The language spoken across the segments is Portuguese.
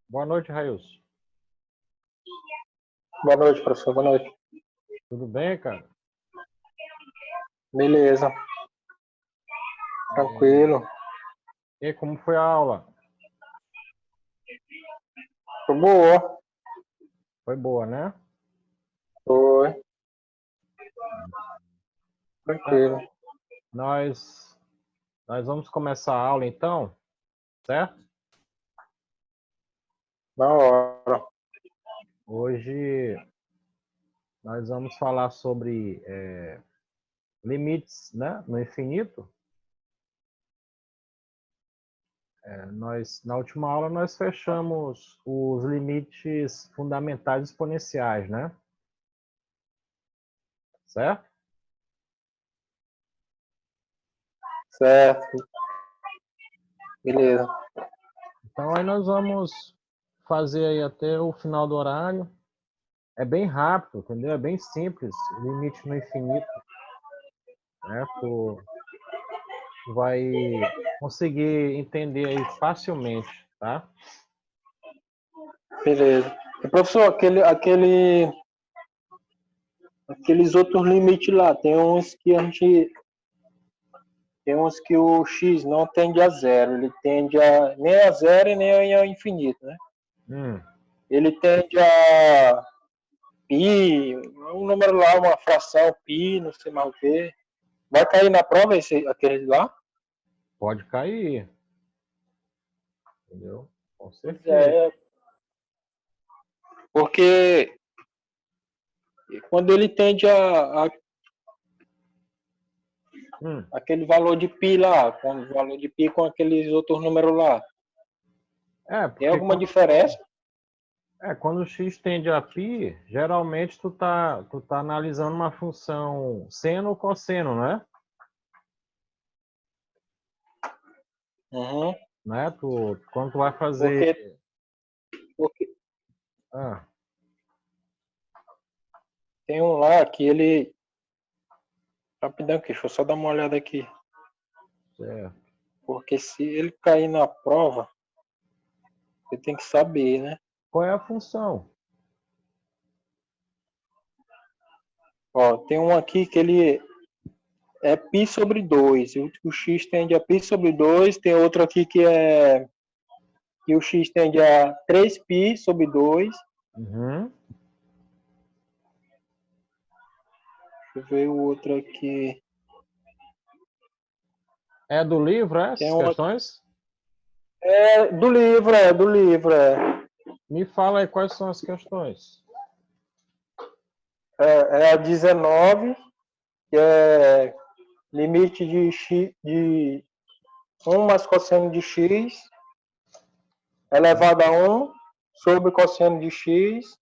Boa noite, Railson. Boa noite, professor. Boa noite. Tudo bem, cara? Beleza. Tranquilo. E como foi a aula? Foi boa. Foi boa, né? Foi. Tranquilo. Nós vamos começar a aula, então, certo? Na hora. Hoje nós vamos falar sobre limites, né, no infinito. Na última aula, nós fechamos os limites fundamentais exponenciais, né? Certo? Certo. Beleza. Então, aí nós vamos fazer aí até o final do horário. É bem rápido, entendeu? É bem simples, limite no infinito. Né? Tu vai conseguir entender aí facilmente, tá? Beleza. E, professor, aqueles outros limites lá, tem uns que o x não tende a zero, ele tende a nem a zero e nem ao infinito, né? Ele tende a pi, um número lá, uma fração pi, não sei mais o que. Vai cair na prova aquele lá? Pode cair. Entendeu? Com certeza. É, porque quando ele tende a aquele valor de pi lá, com o valor de pi com aqueles outros números lá, tem alguma diferença? Quando o x tende a π, geralmente tu tá analisando uma função seno ou cosseno, né? Uhum. Né? Quando tu vai fazer... Porque tem um lá que ele... Rapidão aqui, deixa eu só dar uma olhada aqui. Certo. Porque se ele cair na prova, você tem que saber, né? Qual é a função? Ó, tem um aqui que ele é π sobre 2. O x tende a π sobre 2. Tem outro aqui que o x tende a 3π sobre 2. Uhum. Deixa eu ver o outro aqui. É do livro, essas questões? É do livro. Me fala aí quais são as questões. É a 19, que é limite de x, de 1 mais cosseno de x elevado a 1 sobre cosseno de x,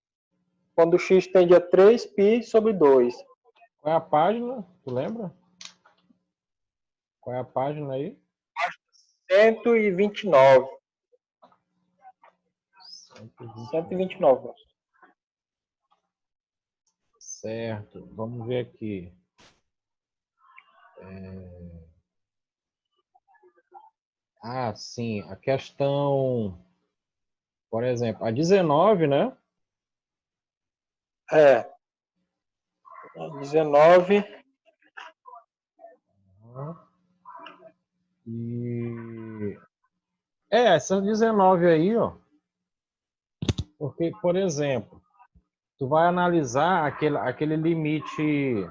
quando x tende a 3π sobre 2. Qual é a página? Tu lembra? Qual é a página aí? 129. 129. Certo. Vamos ver aqui. Sim. A questão... Por exemplo, a 19, né? É. 19. E... essa 19 aí, ó. Porque, por exemplo, tu vai analisar aquele limite...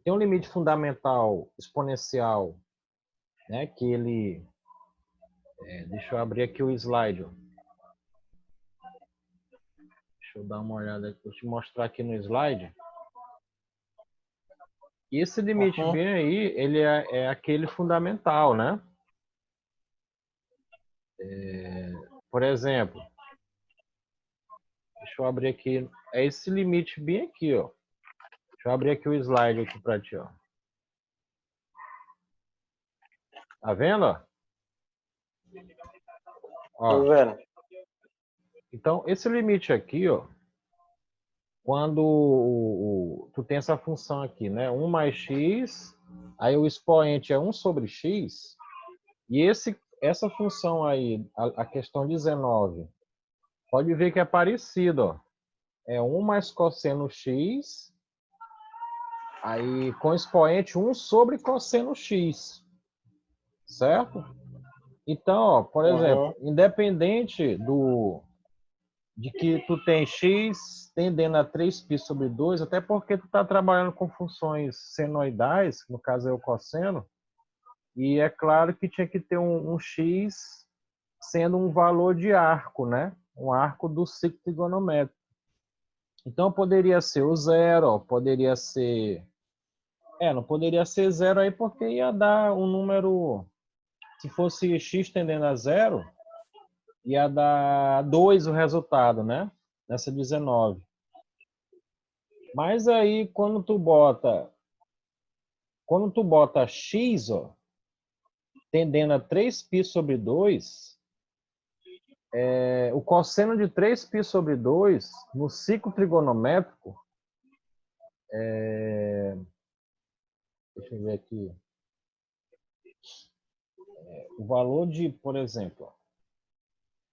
Tem um limite fundamental exponencial, né? Que ele... deixa eu abrir aqui o slide, ó. Deixa eu dar uma olhada aqui, vou te mostrar aqui no slide. E esse limite bem aí, ele é aquele fundamental, né? Por exemplo, deixa eu abrir aqui, é esse limite bem aqui, ó. Deixa eu abrir aqui o slide aqui para ti, ó. Tá vendo, ó? Tô vendo. Então, esse limite aqui, ó, quando tu tem essa função aqui, né? 1 mais x, aí o expoente é 1 sobre x, e essa função aí, a questão 19, pode ver que é parecido, ó. É 1 mais cosseno x, aí com expoente 1 sobre cosseno x, certo? Então, ó, por exemplo, independente de que tu tem x tendendo a 3π sobre 2, até porque tu está trabalhando com funções senoidais, no caso é o cosseno, e é claro que tinha que ter um x sendo um valor de arco, né? Um arco do ciclo trigonométrico. Então poderia ser o zero, ó, poderia ser... não poderia ser zero aí porque ia dar um número... Se fosse x tendendo a zero, ia dar 2 o resultado, né? Nessa 19. Mas aí quando tu bota x, ó, tendendo a 3π sobre 2, o cosseno de 3π sobre 2 no ciclo trigonométrico, deixa eu ver aqui, o valor de, por exemplo,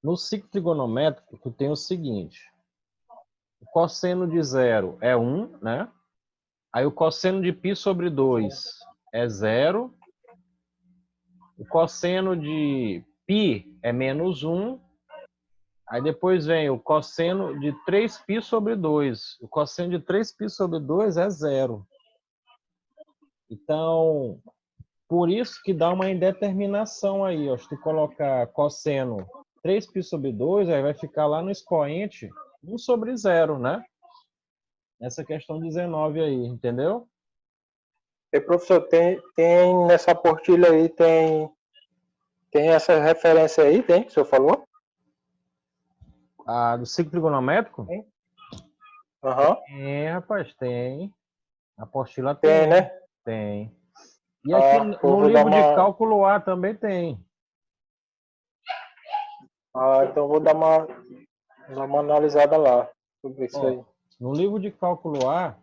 no ciclo trigonométrico, tu tem o seguinte, o cosseno de zero é 1, né? Aí o cosseno de π sobre 2 é 0, o cosseno de π é menos 1, aí depois vem o cosseno de 3π sobre 2. O cosseno de 3π sobre 2 é 0. Então, por isso que dá uma indeterminação aí, ó. Se tu colocar cosseno 3π sobre 2, aí vai ficar lá no expoente 1 sobre 0, né? Essa questão 19 aí, entendeu? E professor, tem nessa apostila aí, tem essa referência aí, tem, que o senhor falou? Do ciclo trigonométrico? Tem. Aham. Tem, rapaz, tem. A apostila Tem, né? tem. E aqui no Vou dar livro de uma... cálculo A também tem. então vou dar uma analisada lá sobre isso Ó, aí. no livro de cálculo A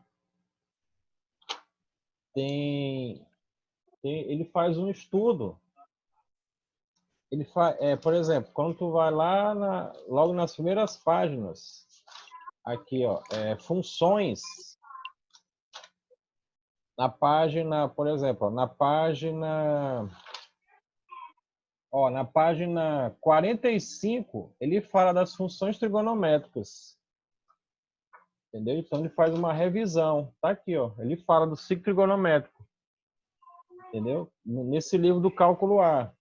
ele faz um estudo. Ele faz, por exemplo, quando tu vai lá logo nas primeiras páginas, aqui, ó, funções, na página, por exemplo, na página 45, ele fala das funções trigonométricas. Entendeu? Então ele faz uma revisão. Tá aqui, ó. Ele fala do ciclo trigonométrico. Entendeu? Nesse livro do cálculo A.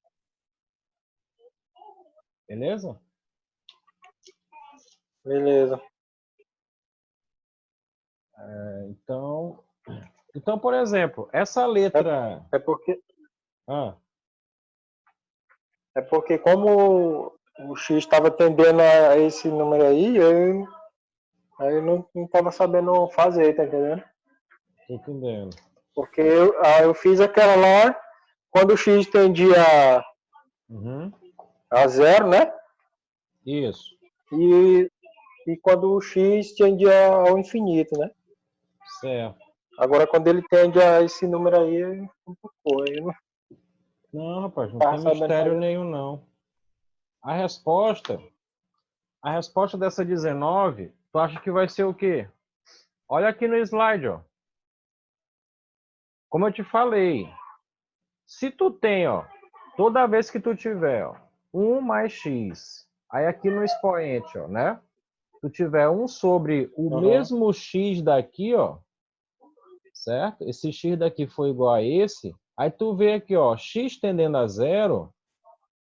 Beleza? Beleza. Então, por exemplo, essa letra... É porque, Ah, é porque como o X estava tendendo a esse número aí, eu não estava sabendo fazer, tá entendendo? tô entendendo. Porque eu fiz aquela lá, quando o X tendia Uhum. a zero, né? Isso. E quando o X tendia ao infinito, né? Certo. Agora, quando ele tende a esse número aí, complicou. Eu não Não, rapaz, não estava tem sabendo mistério fazer. nenhum, não. A resposta dessa 19, tu acha que vai ser o quê? Olha aqui no slide, ó. Como eu te falei, se tu tem, ó, toda vez que tu tiver, ó, 1 mais x, aí aqui no expoente, ó, né? Tu tiver 1 sobre o Uhum. mesmo x daqui, ó, certo? Esse x daqui foi igual a esse, aí tu vê aqui, ó, x tendendo a zero,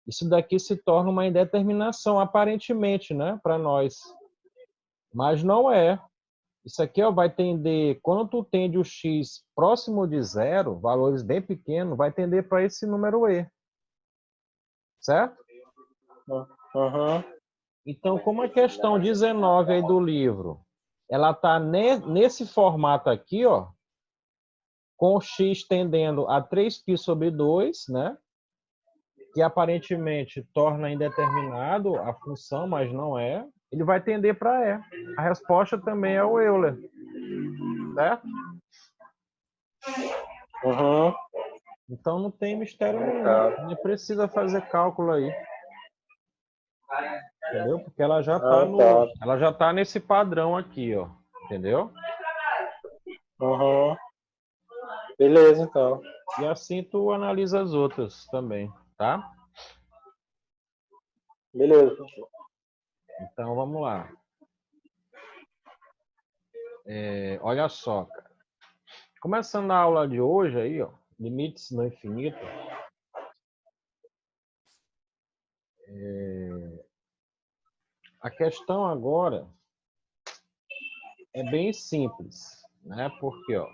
isso daqui se torna uma indeterminação, aparentemente, né, para nós. Mas não é. Isso aqui, ó, vai tender, quando tu tende o x próximo de zero, valores bem pequenos, vai tender para esse número e. Certo? Uhum. Então, como a questão 19 aí do livro, ela está nesse formato aqui, ó, com o x tendendo a 3π sobre 2, né? Que aparentemente torna indeterminado a função, mas não é. Ele vai tender para E. A resposta também é o Euler. Certo? Uhum. Então não tem mistério nenhum. Tá. Não precisa fazer cálculo aí. Entendeu? Porque ela já Ah, tá. ela já tá nesse padrão aqui, ó. Entendeu? Uhum. Beleza, então. E assim tu analisa as outras também, tá? Beleza, professor. Então vamos lá. Olha só, cara. Começando a aula de hoje aí, ó, limites no infinito. A questão agora é bem simples, né? Porque, ó,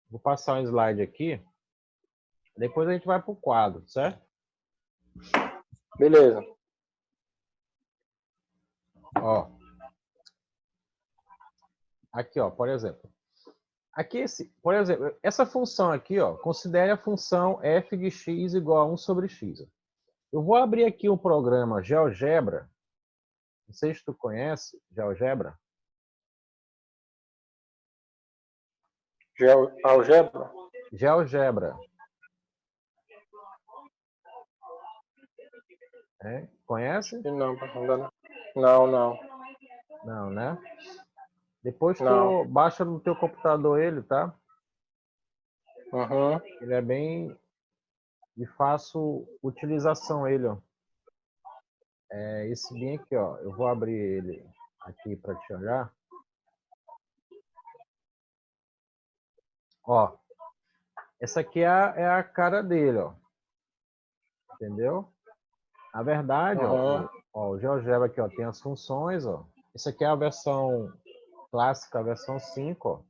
vou passar um slide aqui, depois a gente vai para o quadro, certo? Beleza. Ó, aqui, ó, por exemplo. Aqui, por exemplo, essa função aqui, ó, considere a função f de x igual a 1 sobre x. Eu vou abrir aqui um programa GeoGebra. Não sei se tu conhece GeoGebra. Algebra? GeoGebra. Conhece? Não, professor. Não, não. Não, né? Depois Não. tu baixa no teu computador ele, tá? Uhum. Ele é bem de fácil utilização ele, ó. Esse bem aqui, ó. Eu vou abrir ele aqui para te olhar. Ó, essa aqui é a cara dele, ó. Entendeu? Na verdade, Uhum. o GeoGebra aqui, ó, tem as funções, ó. Essa aqui é a versão clássica, a versão 5, ó.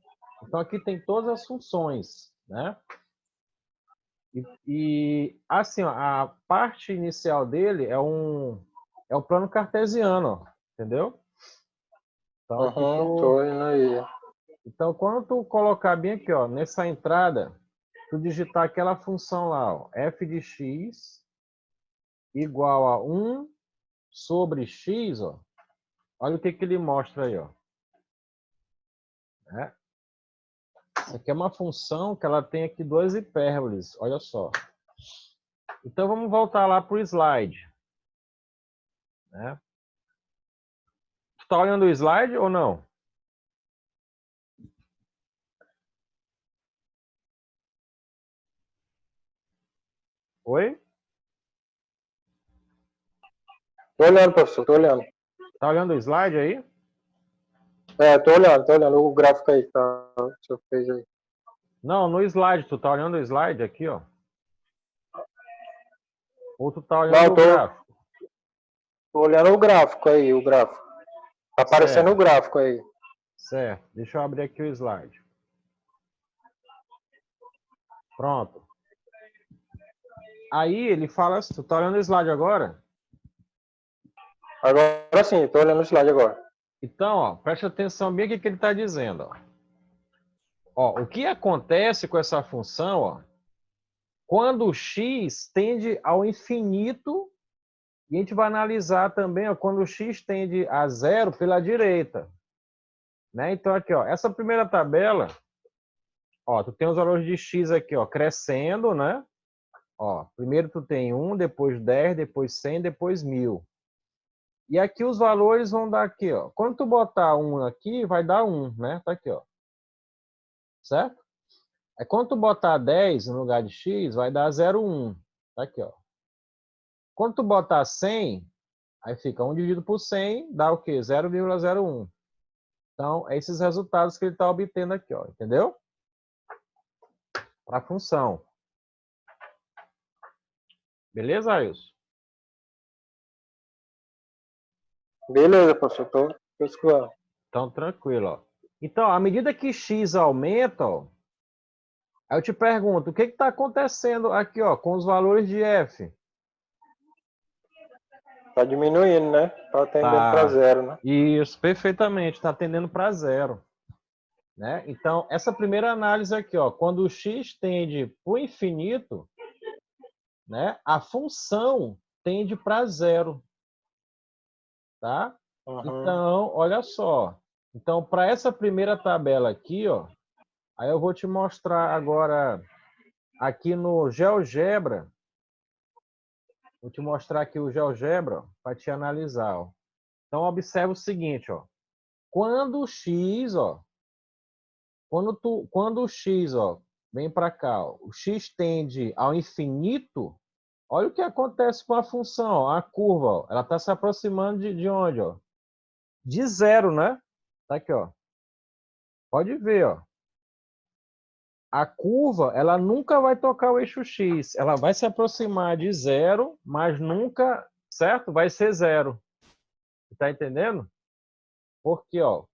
Então aqui tem todas as funções, né? Assim, ó, a parte inicial dele é o plano cartesiano, ó, entendeu? Então aqui Uhum. Tô indo aí. então quando tu colocar bem aqui, ó, nessa entrada, tu digitar aquela função lá, ó, f de x igual a 1 sobre x, ó. Olha o que ele mostra aí, ó. Isso aqui é uma função que ela tem aqui duas hipérboles, olha só. Então vamos voltar lá para o slide. Né? Tu está olhando o slide ou não? Oi? Tô olhando, professor, tô olhando. Tá olhando o slide aí? Tô olhando o gráfico aí que tá, o senhor fez aí. Não, no slide. Tu tá olhando o slide aqui, ó? Ou tu tá olhando Não, o gráfico? tô olhando o gráfico aí, o gráfico. Tá aparecendo o Certo, gráfico aí. certo. Deixa eu abrir aqui o slide. Pronto. Aí ele fala assim, tu tá olhando o slide agora? Agora sim, tô olhando o slide agora. Então, ó, preste atenção bem o que ele está dizendo. Ó, o que acontece com essa função, ó, quando o x tende ao infinito, e a gente vai analisar também ó, quando o x tende a zero pela direita. Né? Então, aqui, ó, essa primeira tabela, ó, tu tem os valores de x aqui, ó, crescendo, né? Ó, primeiro tu tem 1, depois 10, depois 100, depois 1000. E aqui os valores vão dar aqui, ó. Quando tu botar 1 aqui, vai dar 1, né? Tá aqui, ó. Certo? Aí quando tu botar 10 no lugar de x, vai dar 0,1. Tá aqui, ó. Quando tu botar 100, aí fica 1 dividido por 100, dá o quê? 0,01. Então, é esses resultados que ele está obtendo aqui, ó. Entendeu? Para a função. Beleza, Ailson? Beleza, professor, tô escutando. Então, tranquilo, ó. Então, à medida que x aumenta, ó, aí eu te pergunto, o que está acontecendo aqui, ó, com os valores de f? Tá diminuindo, né? Tá tendendo para Tá. zero, né? Isso, perfeitamente, está tendendo para zero. Né? Então, essa primeira análise aqui, ó, quando o x tende para o infinito, né, a função tende para zero. Tá? Uhum. Então, olha só. Então, para essa primeira tabela aqui, ó, aí eu vou te mostrar agora aqui no GeoGebra, vou te mostrar aqui o GeoGebra para te analisar. Ó. Então, observa o seguinte, ó. Quando o x, ó, quando o x, ó, vem para cá, ó, o x tende ao infinito, olha o que acontece com a função, ó, a curva, ó, ela está se aproximando de onde, ó? De zero, né? Tá aqui, ó. Pode ver, ó. A curva, ela nunca vai tocar o eixo x, ela vai se aproximar de zero, mas nunca, certo? Vai ser zero. Tá entendendo? Porque, ó,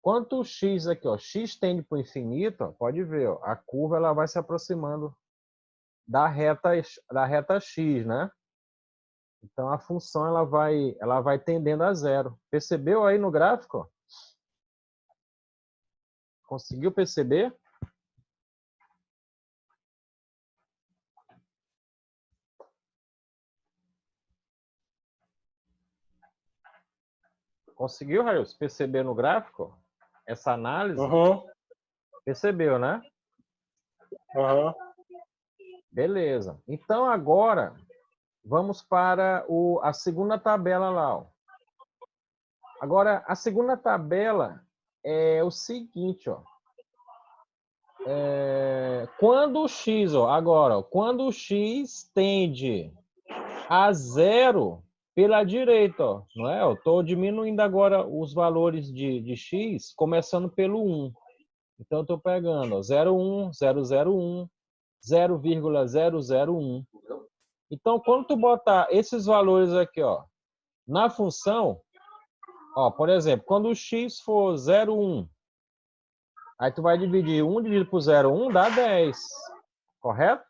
quanto o x aqui, ó, x tende para o infinito, ó, pode ver, ó, a curva ela vai se aproximando da reta x, né? Então a função ela vai tendendo a zero. Percebeu aí no gráfico? Ó? Conseguiu perceber? Conseguiu, Rails, perceber no gráfico essa análise? Uhum. Percebeu, né? Uhum. Beleza. Então agora vamos para a segunda tabela lá. Ó. Agora a segunda tabela é o seguinte, ó. Quando o x, ó, agora, ó, quando o x tende a zero pela direita, ó, não é? Eu estou diminuindo agora os valores de x, começando pelo 1. Então, eu estou pegando ó, 0,1, 0,01, 0,001. Então, quando tu botar esses valores aqui, ó, na função, ó, por exemplo, quando o x for 0,1, aí tu vai dividir 1 dividido por 0,1 dá 10, correto?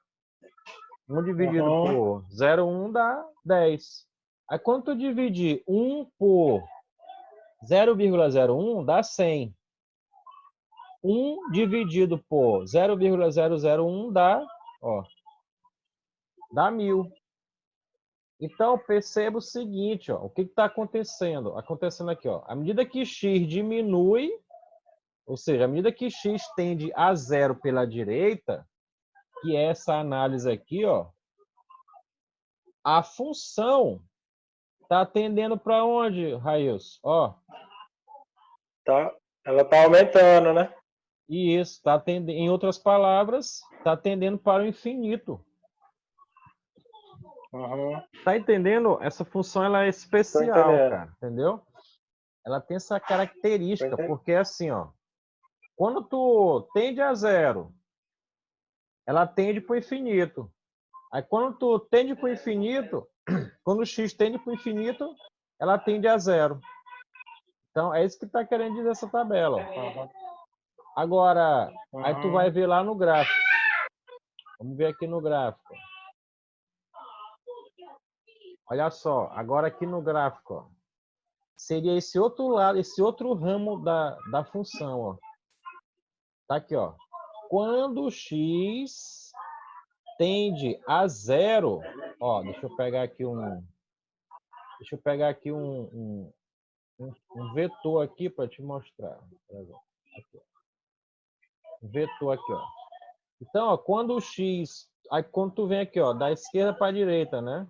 1 dividido Uhum. por 0,1 dá 10. Aí quando tu dividir 1 por 0,01 dá 100. 1 dividido por 0,001 dá, ó, dá 1000. Então, perceba o seguinte, ó, o que está acontecendo? Acontecendo aqui, ó, à medida que x diminui, ou seja, à medida que x tende a zero pela direita, que é essa análise aqui, ó, a função está tendendo para onde, Rails? Ó, Tá. Ela tá aumentando, né? e isso está tendendo, em outras palavras, está tendendo para o infinito. Uhum. Tá entendendo? Essa função ela é Tô especial, entendendo. cara, entendeu? Ela tem essa Tô característica, entendendo. porque assim, ó, quando tu tende a zero, ela tende para o infinito. Aí quando tu tende para o infinito, quando o x tende para o infinito, ela tende a zero. Então é isso que está querendo dizer essa tabela. Ó. Uhum. Agora, aí tu vai Uhum. ver lá no gráfico. Vamos ver aqui no gráfico. Olha só, agora aqui no gráfico, ó, seria esse outro lado, esse outro ramo da função, ó. Tá aqui, ó. Quando x tende a zero, ó, deixa eu pegar aqui um vetor aqui para te mostrar. Aqui, um vetor aqui, ó. Então, ó, quando o x, aí quando tu vem aqui, ó, da esquerda para a direita, né?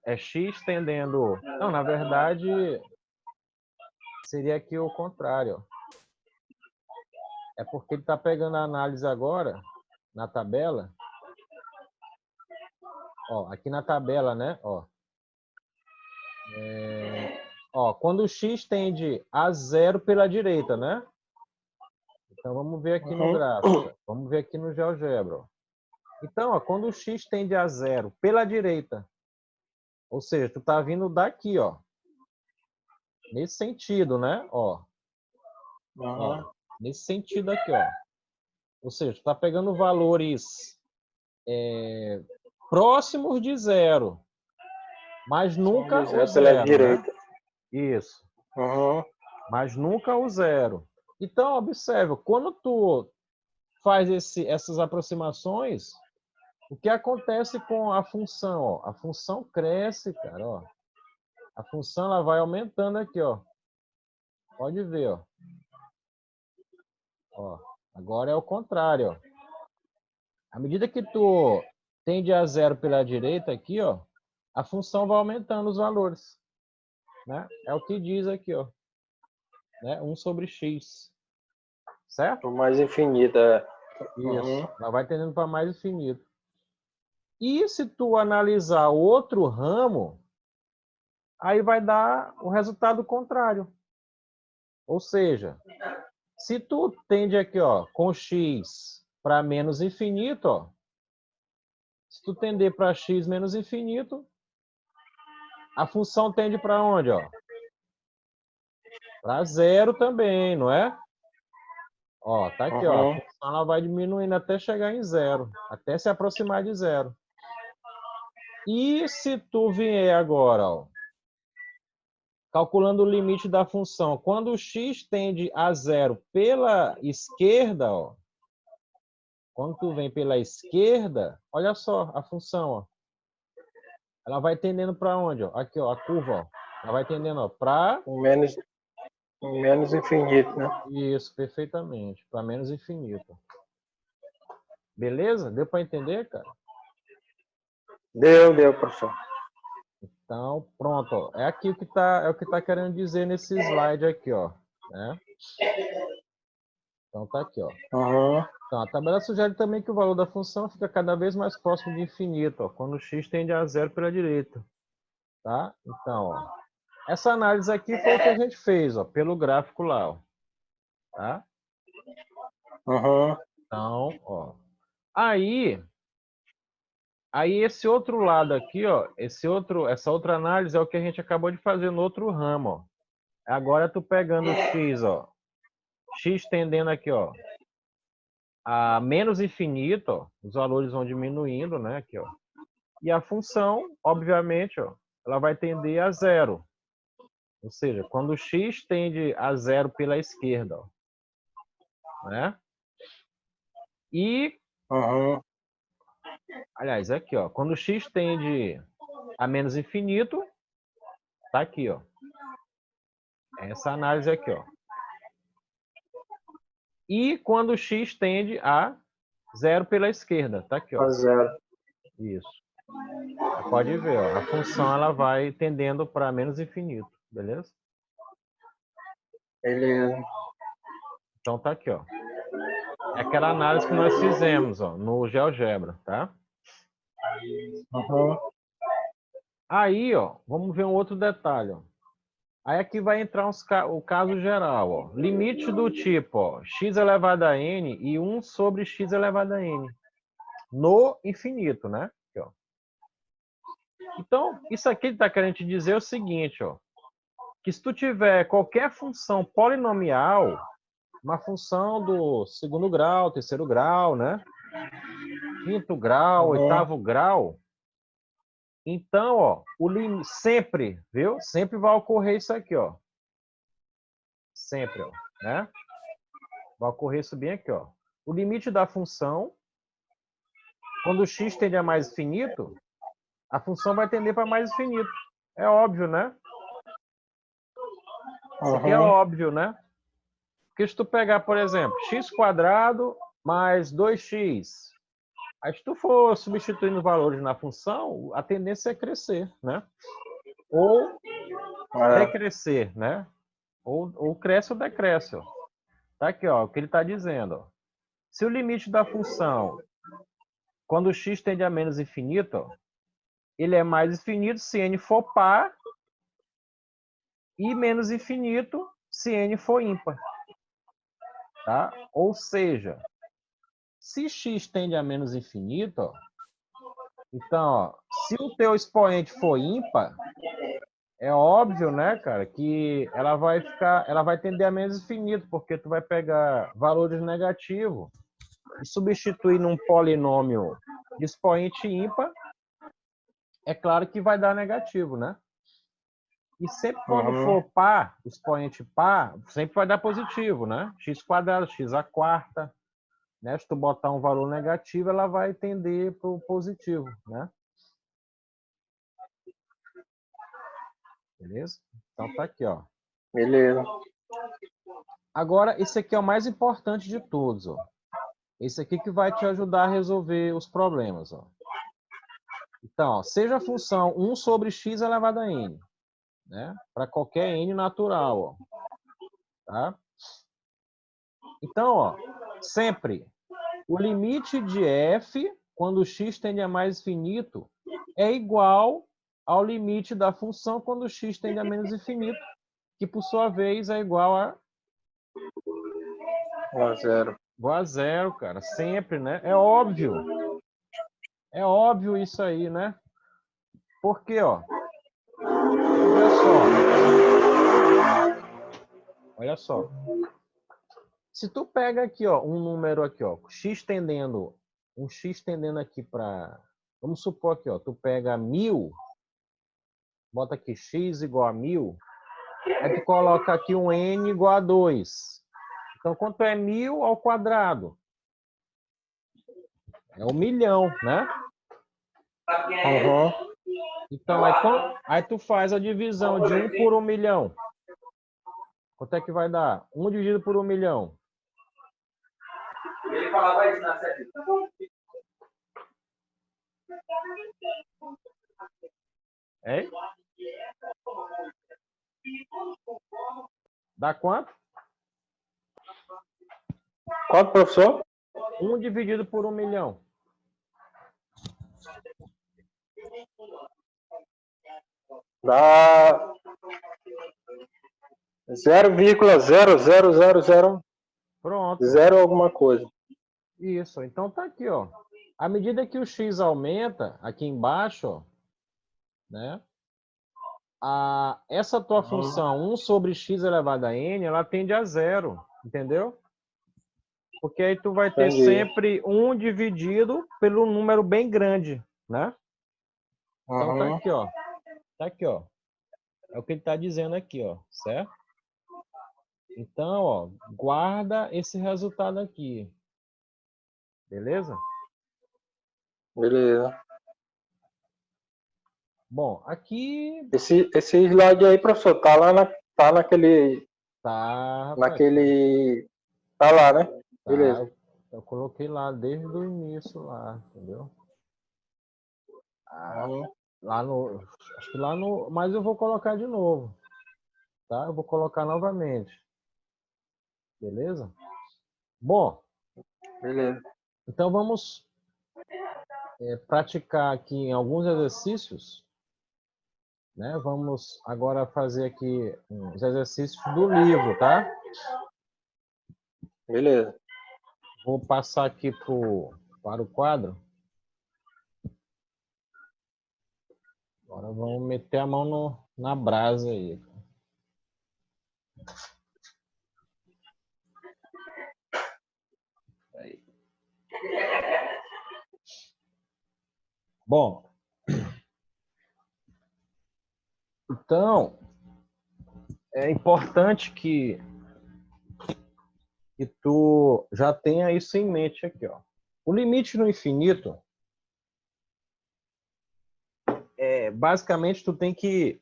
É x tendendo. Não, na verdade seria aqui o contrário. Ó. É porque ele está pegando a análise agora na tabela. Ó, aqui na tabela, né? Ó, quando o x tende a zero pela direita, né? Então vamos ver aqui no Uhum. gráfico. Vamos ver aqui no GeoGebra. Ó. Então, ó, quando o x tende a zero pela direita, ou seja, tu tá vindo daqui, ó, nesse sentido, né? Ó, Uhum. nesse sentido aqui, ó. Ou seja, tu tá pegando valores próximos de zero, mas Vamos nunca o dizer pela zero, né? direita. Isso. Uhum. Mas nunca o zero. Então, observa, quando tu faz essas aproximações, o que acontece com a função? Ó? A função cresce, cara. Ó. A função ela vai aumentando aqui, ó. Pode ver, ó. Ó. Agora é o contrário, ó. À medida que tu tende a zero pela direita aqui, ó, a função vai aumentando os valores, né? É o que diz aqui, ó, né? 1 sobre x, certo? O mais infinito, é. Isso, ela vai tendendo para mais infinito. E se tu analisar outro ramo, aí vai dar o resultado contrário. Ou seja, se tu tende aqui, ó, com x para menos infinito, ó, se tu tender para x menos infinito, a função tende para onde, ó? Para zero também, não é? Ó, tá aqui, ó, a função ela vai diminuindo até chegar em zero, até se aproximar de zero. E se tu vier agora, ó, calculando o limite da função, quando o x tende a zero pela esquerda, ó, quando tu vem pela esquerda, olha só a função, ó, ela vai tendendo para onde? Ó? Aqui, ó, a curva, ó, ela vai tendendo para menos infinito, né? isso, perfeitamente, para menos infinito. Beleza? Deu para entender, cara? Deu, professor. Então, pronto, ó. É aqui que tá, é o que tá querendo dizer nesse slide aqui, ó, né? Então tá aqui, ó. Então, a tabela sugere também que o valor da função fica cada vez mais próximo de infinito, ó, quando o x tende a zero pela direita, tá? Então, ó, essa análise aqui foi o que a gente fez, ó, pelo gráfico lá, ó, tá? Então, ó, aí esse outro lado aqui, ó, essa outra análise é o que a gente acabou de fazer no outro ramo, ó. Agora tu pegando o x, ó, x tendendo aqui, ó, a menos infinito, ó, os valores vão diminuindo, né, aqui, ó. E a função, obviamente, ó, ela vai tender a zero. Ou seja, quando o x tende a zero pela esquerda, ó, né? E, aliás, aqui, ó, quando o x tende a menos infinito, tá aqui, ó. Essa análise aqui, ó. E quando o x tende a zero pela esquerda, tá aqui, ó. A zero. Isso. Pode ver, ó, a função ela vai tendendo para menos infinito, beleza? Beleza. Então tá aqui, ó. É aquela análise que nós fizemos, ó, no GeoGebra, tá? Aí, ó, vamos ver um outro detalhe, ó. Aí aqui vai entrar o caso geral, ó. Limite do tipo, ó, x elevado a n e 1 sobre x elevado a n. No infinito, né? Aqui, ó. Então, isso aqui está querendo te dizer o seguinte, ó. Que se tu tiver qualquer função polinomial, uma função do segundo grau, terceiro grau, né? Quinto grau, oitavo grau, então, ó, o limite sempre, viu? Sempre vai ocorrer isso aqui, ó. Sempre, ó, né? Vai ocorrer isso bem aqui, ó. O limite da função, quando o x tende a mais infinito, a função vai tender para mais infinito. É óbvio, né? Isso aqui é óbvio, né? Porque se tu pegar, por exemplo, x quadrado mais 2x, aí se tu for substituindo valores na função, a tendência é crescer, né? Ou decrescer, né? Ou cresce ou decresce, ó. Tá aqui, ó, o que ele está dizendo, ó. Se o limite da função, quando x tende a menos infinito, ó, ele é mais infinito se n for par e menos infinito se n for ímpar. Tá? Ou seja, se x tende a menos infinito, ó, então, ó, se o teu expoente for ímpar, é óbvio, né, cara, que ela vai tender a menos infinito, porque tu vai pegar valores negativos e substituir num polinômio de expoente ímpar, é claro que vai dar negativo, né? E sempre quando for par, expoente par, sempre vai dar positivo, né? X quadrado, x à quarta, né? Se tu botar um valor negativo, ela vai tender para o positivo, né? Beleza? Então tá aqui, ó. Beleza. Agora, esse aqui é o mais importante de todos, ó. Esse aqui que vai te ajudar a resolver os problemas. Ó. Então, ó, seja a função 1 sobre x elevado a n, né? Para qualquer n natural. Ó. Tá? Então, ó, sempre o limite de f, quando x tende a mais infinito, é igual ao limite da função quando x tende a menos infinito, que por sua vez é igual a 1 a 0. igual a zero, cara. Sempre, né? É óbvio. É óbvio isso aí, né? Porque, ó, olha só. Olha só. Se tu pega aqui, ó, um número aqui, ó, x tendendo, um x tendendo aqui para, vamos supor aqui, ó, tu pega 1000, bota aqui x igual a 1000, aí tu coloca aqui um n igual a 2. Então, quanto é 1000 ao quadrado? É 1.000.000, né? Uhum. Então, aí tu faz a divisão de 1 por 1.000.000. Quanto é que vai dar? 1 dividido por 1.000.000. Ele falava isso na série. É? Dá quanto? Quanto, professor? 1 dividido por 1.000.000. Dá 0,00000 Pronto. zero alguma coisa. Isso. Então tá aqui, ó. À medida que o x aumenta, aqui embaixo, ó, né? Essa tua função 1 sobre x elevado a n, ela tende a zero, entendeu? Porque aí tu vai ter Entendi. sempre 1 dividido pelo número bem grande, né? Então tá aqui, ó. Tá aqui, ó. É o que ele tá dizendo aqui, ó, certo? Então, ó, guarda esse resultado aqui. Beleza? Beleza. Bom, aqui Esse slide aí, professor, tá lá tá naquele. tá, rapaz, Naquele. Tá lá, né? tá. Beleza. Eu coloquei lá desde o início lá, entendeu? Lá no, acho que lá no, mas eu vou colocar de novo, tá? Eu vou colocar novamente. Beleza? Bom, Beleza. então vamos praticar aqui em alguns exercícios, né? Vamos agora fazer aqui os exercícios do livro, tá? Beleza. Vou passar aqui para o quadro. Agora vamos meter a mão na brasa aí. Aí. Bom, então é importante que tu já tenha isso em mente aqui, ó. O limite no infinito, basicamente tu tem que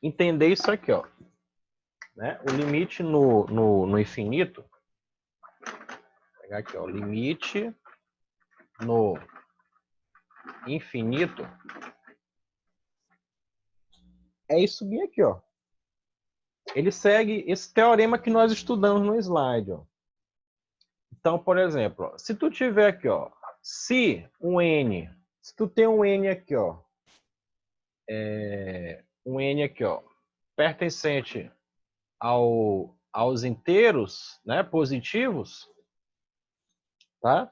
entender isso aqui, ó. Né? O limite no infinito, vou pegar aqui, ó, limite no infinito é isso aqui, ó. Ele segue esse teorema que nós estudamos no slide, ó. Então, por exemplo, ó, se tu tiver aqui, ó, se tu tem um n aqui, ó, um n aqui, ó, pertencente aos inteiros, né, positivos, tá?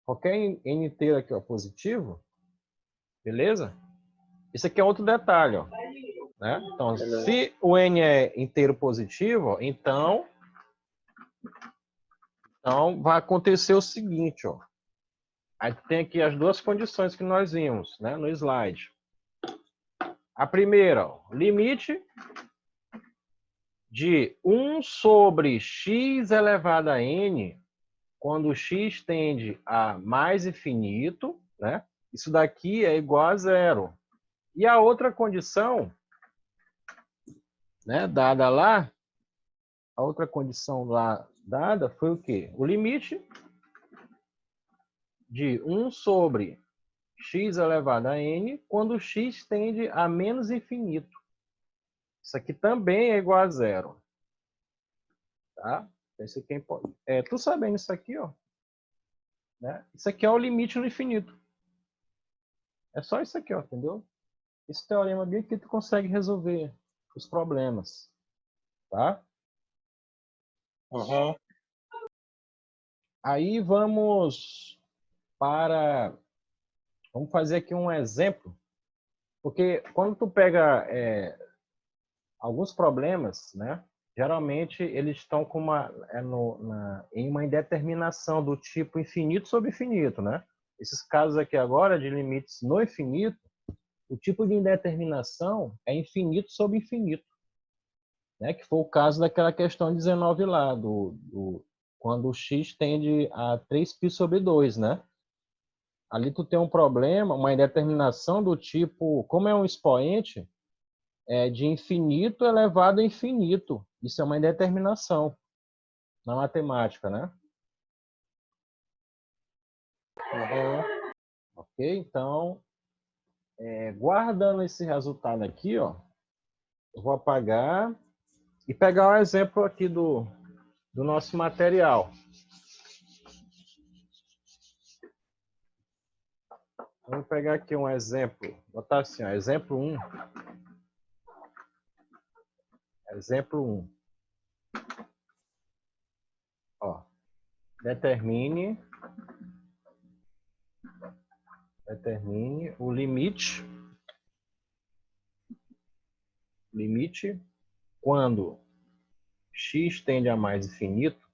Qualquer n inteiro aqui, ó, positivo, beleza? Isso aqui é outro detalhe, ó, né? Então, Beleza. se o n é inteiro positivo, ó, então vai acontecer o seguinte, ó. Aí tem aqui as duas condições que nós vimos, né, no slide. A primeira, ó, limite de 1 sobre x elevado a n, quando x tende a mais infinito, né? Isso daqui é igual a zero. E a outra condição, né, dada lá, a outra condição lá dada foi o quê? O limite de 1 sobre x elevado a n quando x tende a menos infinito. Isso aqui também é igual a zero. Tá? Isso aqui é importante. Tu sabendo isso aqui, ó, né? Isso aqui é o limite no infinito. É só isso aqui, ó, entendeu? Esse teorema bem aqui tu consegue resolver os problemas. Tá? Uhum. Aí vamos fazer aqui um exemplo. Porque quando tu pega alguns problemas, né? Geralmente eles estão com em uma indeterminação do tipo infinito sobre infinito, né? Esses casos aqui agora de limites no infinito, o tipo de indeterminação é infinito sobre infinito, né? Que foi o caso daquela questão 19 lá, quando o x tende a 3π sobre 2, né? Ali tu tem um problema, uma indeterminação do tipo, como é um expoente, de infinito elevado a infinito. Isso é uma indeterminação na matemática, né? Uhum. Ok? Então, guardando esse resultado aqui, ó, eu vou apagar e pegar o exemplo aqui do nosso material. Vamos pegar aqui um exemplo. Vou botar assim, ó, exemplo 1. Exemplo 1. Ó, determine o limite quando x tende a mais infinito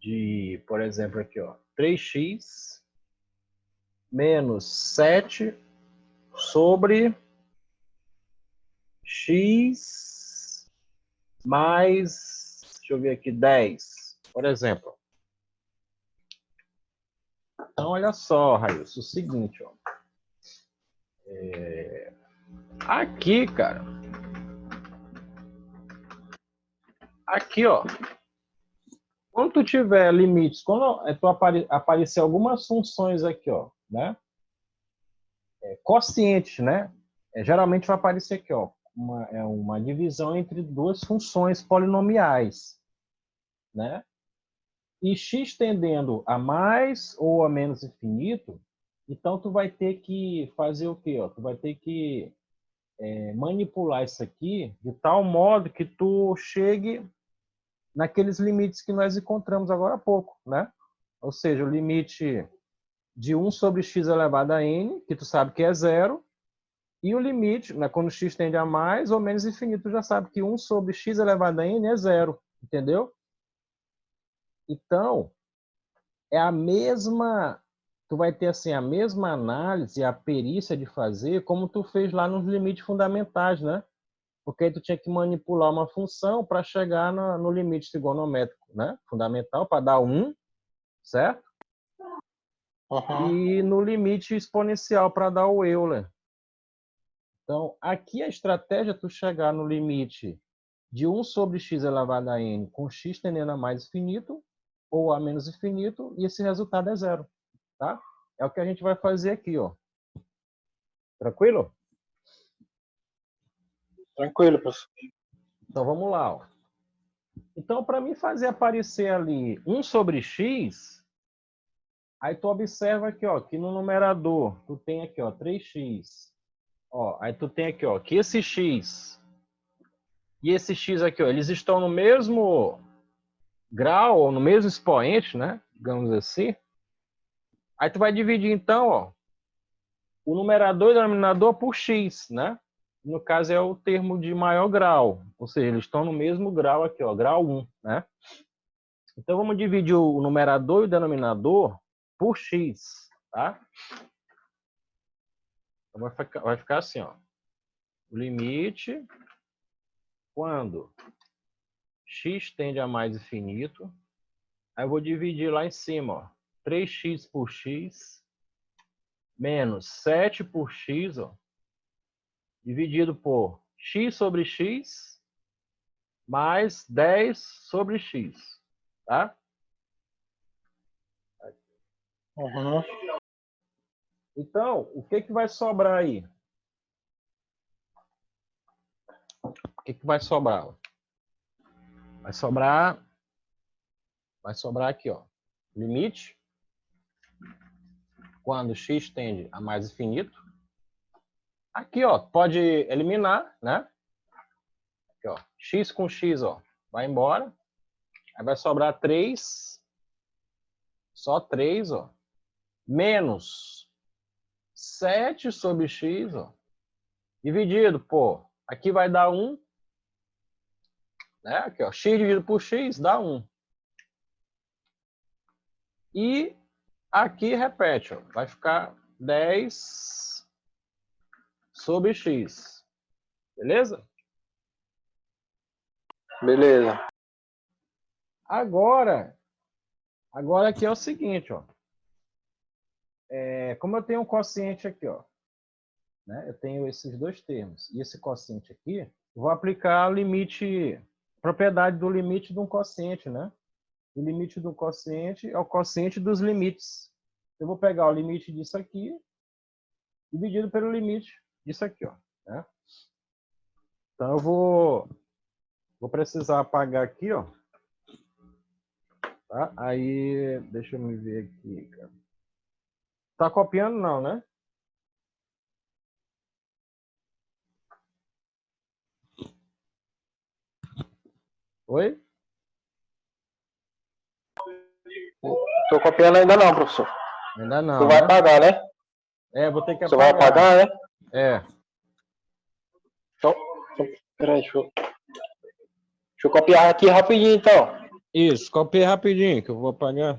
de, por exemplo, aqui, ó, 3x menos 7 sobre x mais, deixa eu ver aqui, 10, por exemplo. Então, olha só, Railson, o seguinte, ó. Aqui, cara. Aqui, ó. Quando tu tiver limites, quando tu aparecer algumas funções aqui, ó, né? Quociente, né? Geralmente vai aparecer aqui, ó, uma divisão entre duas funções polinomiais, né? E x tendendo a mais ou a menos infinito, então tu vai ter que fazer o quê? Ó? Tu vai ter que manipular isso aqui de tal modo que tu chegue naqueles limites que nós encontramos agora há pouco, né? Ou seja, o limite de 1 sobre x elevado a n, que tu sabe que é zero, e o limite, né, quando x tende a mais ou menos infinito, tu já sabe que 1 sobre x elevado a n é zero, entendeu? Então, é a mesma, tu vai ter assim a mesma análise, a perícia de fazer como tu fez lá nos limites fundamentais, né? Porque aí tu tinha que manipular uma função para chegar no limite trigonométrico, né? Fundamental para dar 1, certo? Uhum. E no limite exponencial para dar o Euler. Então, aqui a estratégia é tu chegar no limite de 1 sobre x elevado a n com x tendendo a mais infinito ou a menos infinito, e esse resultado é zero, tá? É o que a gente vai fazer aqui, ó. Tranquilo? Tranquilo, professor. Então, vamos lá, ó. Então, para mim fazer aparecer ali 1 sobre x, aí tu observa aqui, ó, que no numerador tu tem aqui, ó, 3x. Ó, aí tu tem aqui, ó, que esse x e esse x aqui, ó, eles estão no mesmo grau, ou no mesmo expoente, né? Digamos assim. Aí tu vai dividir, então, ó, o numerador e o denominador por x, né? No caso é o termo de maior grau, ou seja, eles estão no mesmo grau aqui, ó, grau 1, né? Então vamos dividir o numerador e o denominador por x, tá? Então vai ficar assim, ó. O limite quando x tende a mais infinito, aí eu vou dividir lá em cima, ó, 3x por x menos 7 por x, ó, dividido por x sobre x mais 10 sobre x. Tá? Uhum. Então, o que vai sobrar aí? O que vai sobrar? Vai sobrar aqui, ó. Limite quando x tende a mais infinito. Aqui, ó, pode eliminar, né? Aqui, ó, x com x, ó, vai embora. Aí vai sobrar 3, só 3, ó, menos 7 sobre x, ó, dividido, pô, aqui vai dar 1, né? Aqui, ó, x dividido por x dá 1. E aqui repete, ó, vai ficar 10 sobre x. Beleza? Beleza. Agora aqui é o seguinte, ó. Como eu tenho um quociente aqui, ó, né? Eu tenho esses dois termos. E esse quociente aqui, eu vou aplicar o limite, propriedade do limite de um quociente, né? O limite do quociente é o quociente dos limites. Eu vou pegar o limite disso aqui dividido pelo limite disso aqui, ó, né? Então eu vou precisar apagar aqui, ó. Tá? Aí, deixa eu me ver aqui, cara. Tá copiando não, né? Oi? Tô copiando ainda não, professor. Ainda não, Tu vai né? apagar, né? Vou ter que Você vai apagar. apagar, né? É. Então, peraí, deixa eu copiar aqui rapidinho, então. Isso, copiei rapidinho, que eu vou apagar.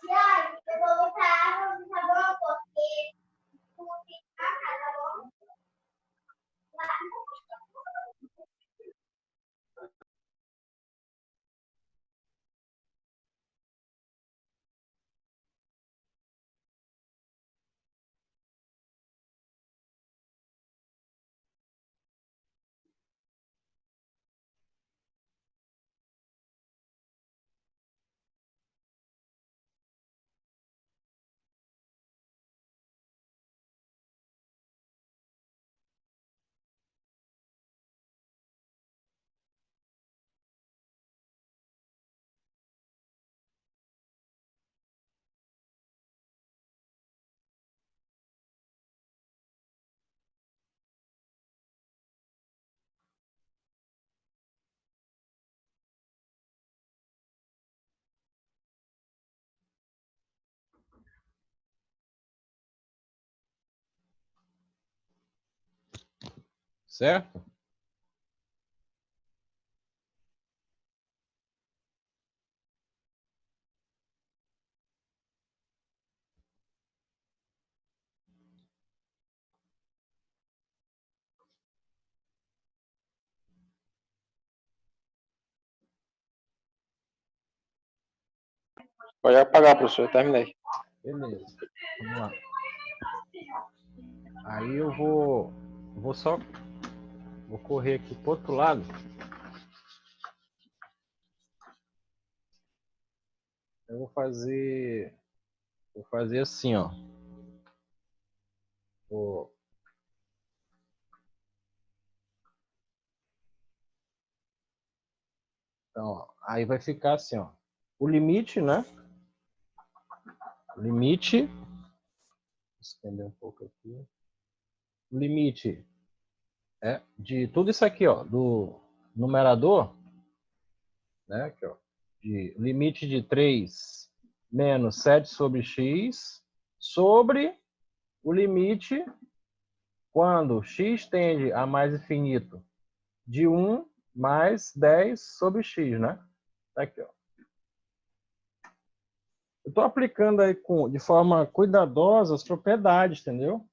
Tiago, eu vou botar água no sabão porque tá bom? Certo? Pode apagar, professor. Eu terminei. Beleza. Vamos lá. Aí eu vou correr aqui pro outro lado. Eu vou fazer assim, ó. Então, ó, aí vai ficar assim, ó. O limite, né? Limite. Vou estender um pouco aqui. O limite é de tudo isso aqui, ó, do numerador, né? Aqui, ó, de limite de 3 menos 7 sobre x sobre o limite quando x tende a mais infinito de 1 mais 10 sobre x, né? Tá aqui, ó. Eu estou aplicando aí de forma cuidadosa as propriedades, entendeu?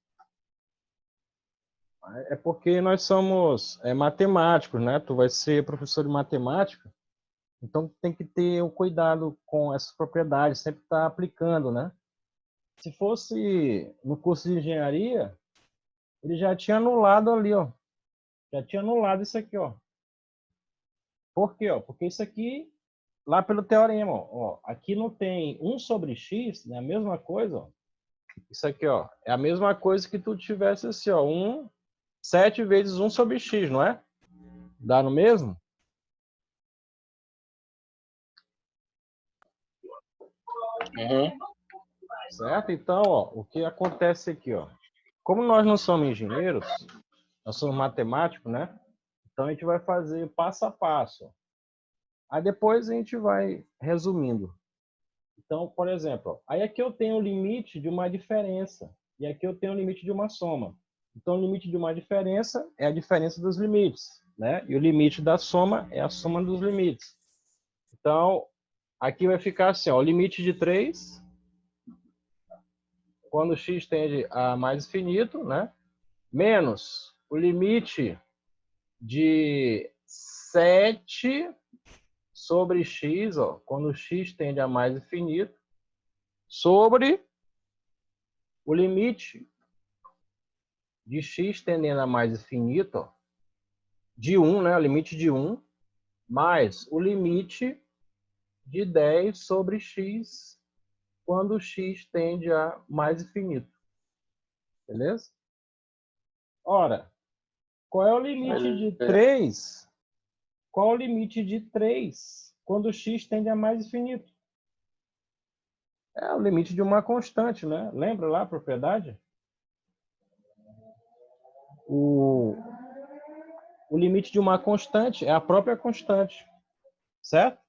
É porque nós somos matemáticos, né? Tu vai ser professor de matemática, então tem que ter o cuidado com essas propriedades, sempre estar aplicando, né? Se fosse no curso de engenharia, ele já tinha anulado ali, ó. Já tinha anulado isso aqui, ó. Por quê, ó? Porque isso aqui, lá pelo teorema, ó, aqui não tem 1 sobre x, né? A mesma coisa, ó. Isso aqui, ó, é a mesma coisa que tu tivesse assim, ó, 7 vezes 1 sobre x, não é? Dá no mesmo? Certo? Então, ó, o que acontece aqui, ó? Como nós não somos engenheiros, nós somos matemáticos, né? Então a gente vai fazer passo a passo. Aí depois a gente vai resumindo. Então, por exemplo, ó, aí aqui eu tenho o limite de uma diferença e aqui eu tenho o limite de uma soma. Então, o limite de uma diferença é a diferença dos limites, né? E o limite da soma é a soma dos limites. Então, aqui vai ficar assim, ó, o limite de 3, quando x tende a mais infinito, né? Menos o limite de 7 sobre x, ó, quando x tende a mais infinito, sobre o limite de x tendendo a mais infinito, ó, de 1, né? O limite de 1, mais o limite de 10 sobre x, quando x tende a mais infinito. Beleza? Ora, qual é o limite de 3? Qual é o limite de 3 quando x tende a mais infinito? É o limite de uma constante, né? Lembra lá a propriedade? O limite de uma constante é a própria constante. Certo?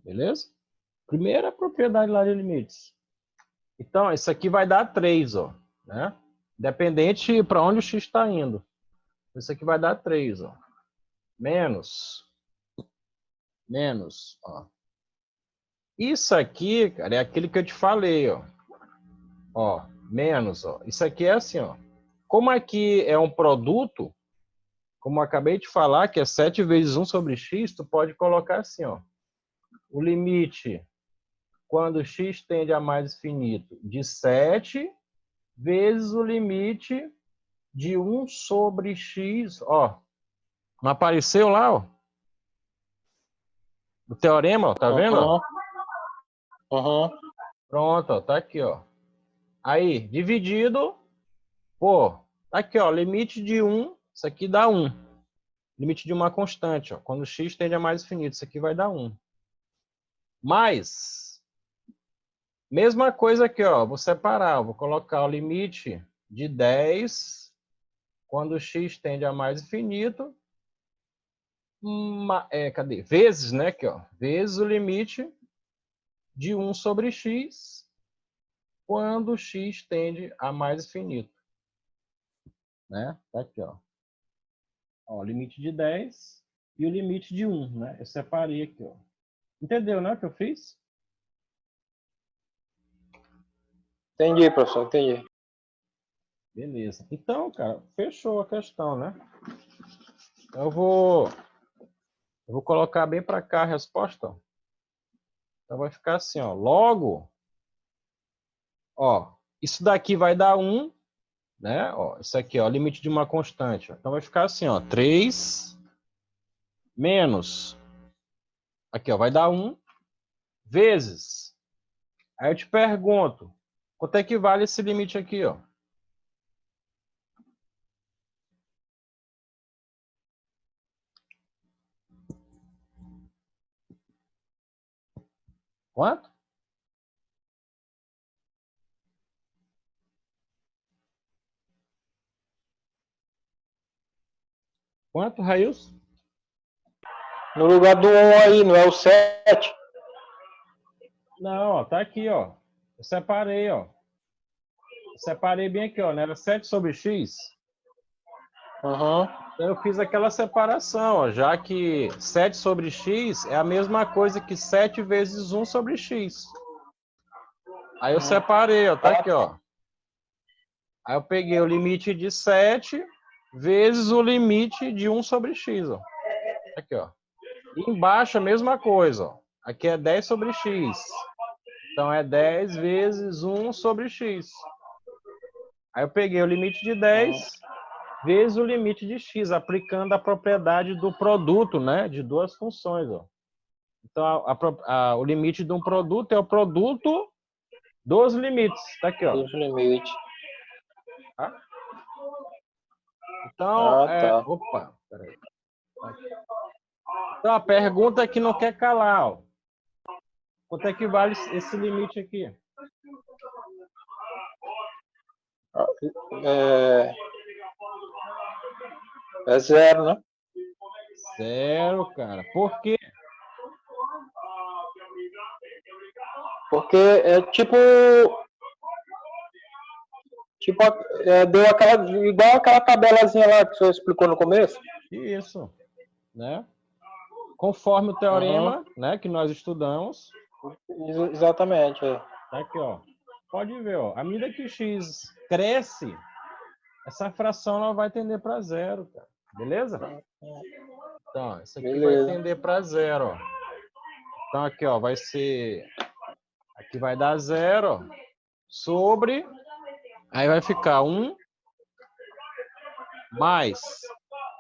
Beleza? Primeira propriedade lá de limites. Então, isso aqui vai dar 3, ó, né? Dependente para onde o x está indo. Isso aqui vai dar 3, ó. Menos, ó. Isso aqui, cara, é aquele que eu te falei, ó. Ó, menos, ó. Isso aqui é assim, ó. Como aqui é um produto, como eu acabei de falar, que é 7 vezes 1 sobre x, tu pode colocar assim, ó. O limite, quando x tende a mais infinito, de 7 vezes o limite de 1 sobre x, ó. Não apareceu lá, ó? Do teorema, ó, tá vendo? Pronto, ó, tá aqui, ó. Aí, dividido por, tá aqui, ó, limite de 1, isso aqui dá 1. Limite de uma constante, ó. Quando x tende a mais infinito, isso aqui vai dar 1. Mais, mesma coisa aqui, ó, vou separar, vou colocar o limite de 10, quando x tende a mais infinito, cadê? Vezes, né, aqui, ó, vezes o limite de 1 sobre x, quando x tende a mais infinito. Né? Tá aqui, ó. Ó, limite de 10 e o limite de 1, né? Eu separei aqui, ó. Entendeu, né, o que eu fiz? Entendi, professor, entendi. Beleza. Então, cara, fechou a questão, né? Eu vou colocar bem para cá a resposta, ó. Então vai ficar assim, ó. Logo, ó, isso daqui vai dar 1, né? Ó, isso aqui, ó, limite de uma constante. Ó. Então vai ficar assim, ó, 3 menos, aqui, ó, vai dar 1 vezes. Aí eu te pergunto, quanto é que vale esse limite aqui, ó? Quanto? Quanto, Raílson? No lugar do 1 aí, não é o 7? Não, ó, tá aqui, ó. Eu separei, ó. Eu separei bem aqui, ó. Não era 7 sobre x? Então eu fiz aquela separação, ó, já que 7 sobre x é a mesma coisa que 7 vezes 1 sobre x. Aí eu separei, ó. Tá aqui, ó. Aí eu peguei o limite de 7 vezes o limite de 1 sobre x, ó. Aqui, ó. E embaixo a mesma coisa, ó. Aqui é 10 sobre x. Então é 10 vezes 1 sobre x. Aí eu peguei o limite de 10 vezes o limite de x, aplicando a propriedade do produto, né? De duas funções, ó. Então, o limite de um produto é o produto dos limites. Tá aqui, ó. Dos limites. Tá? Então, Tá. opa, peraí. Então, a pergunta que não quer calar, ó. Quanto é que vale esse limite aqui? É 0, né? 0, cara. Por quê? Porque é deu igual aquela tabelazinha lá que o senhor explicou no começo. Isso, né? Conforme o teorema, né, que nós estudamos. Exatamente. Tá aqui, ó. Pode ver, ó. À medida que o x cresce, essa fração ela vai tender para 0, cara. Beleza? Então, isso aqui vai tender para 0, ó. Então, aqui, ó, vai ser... Aqui vai dar 0, ó, sobre... Aí vai ficar 1 mais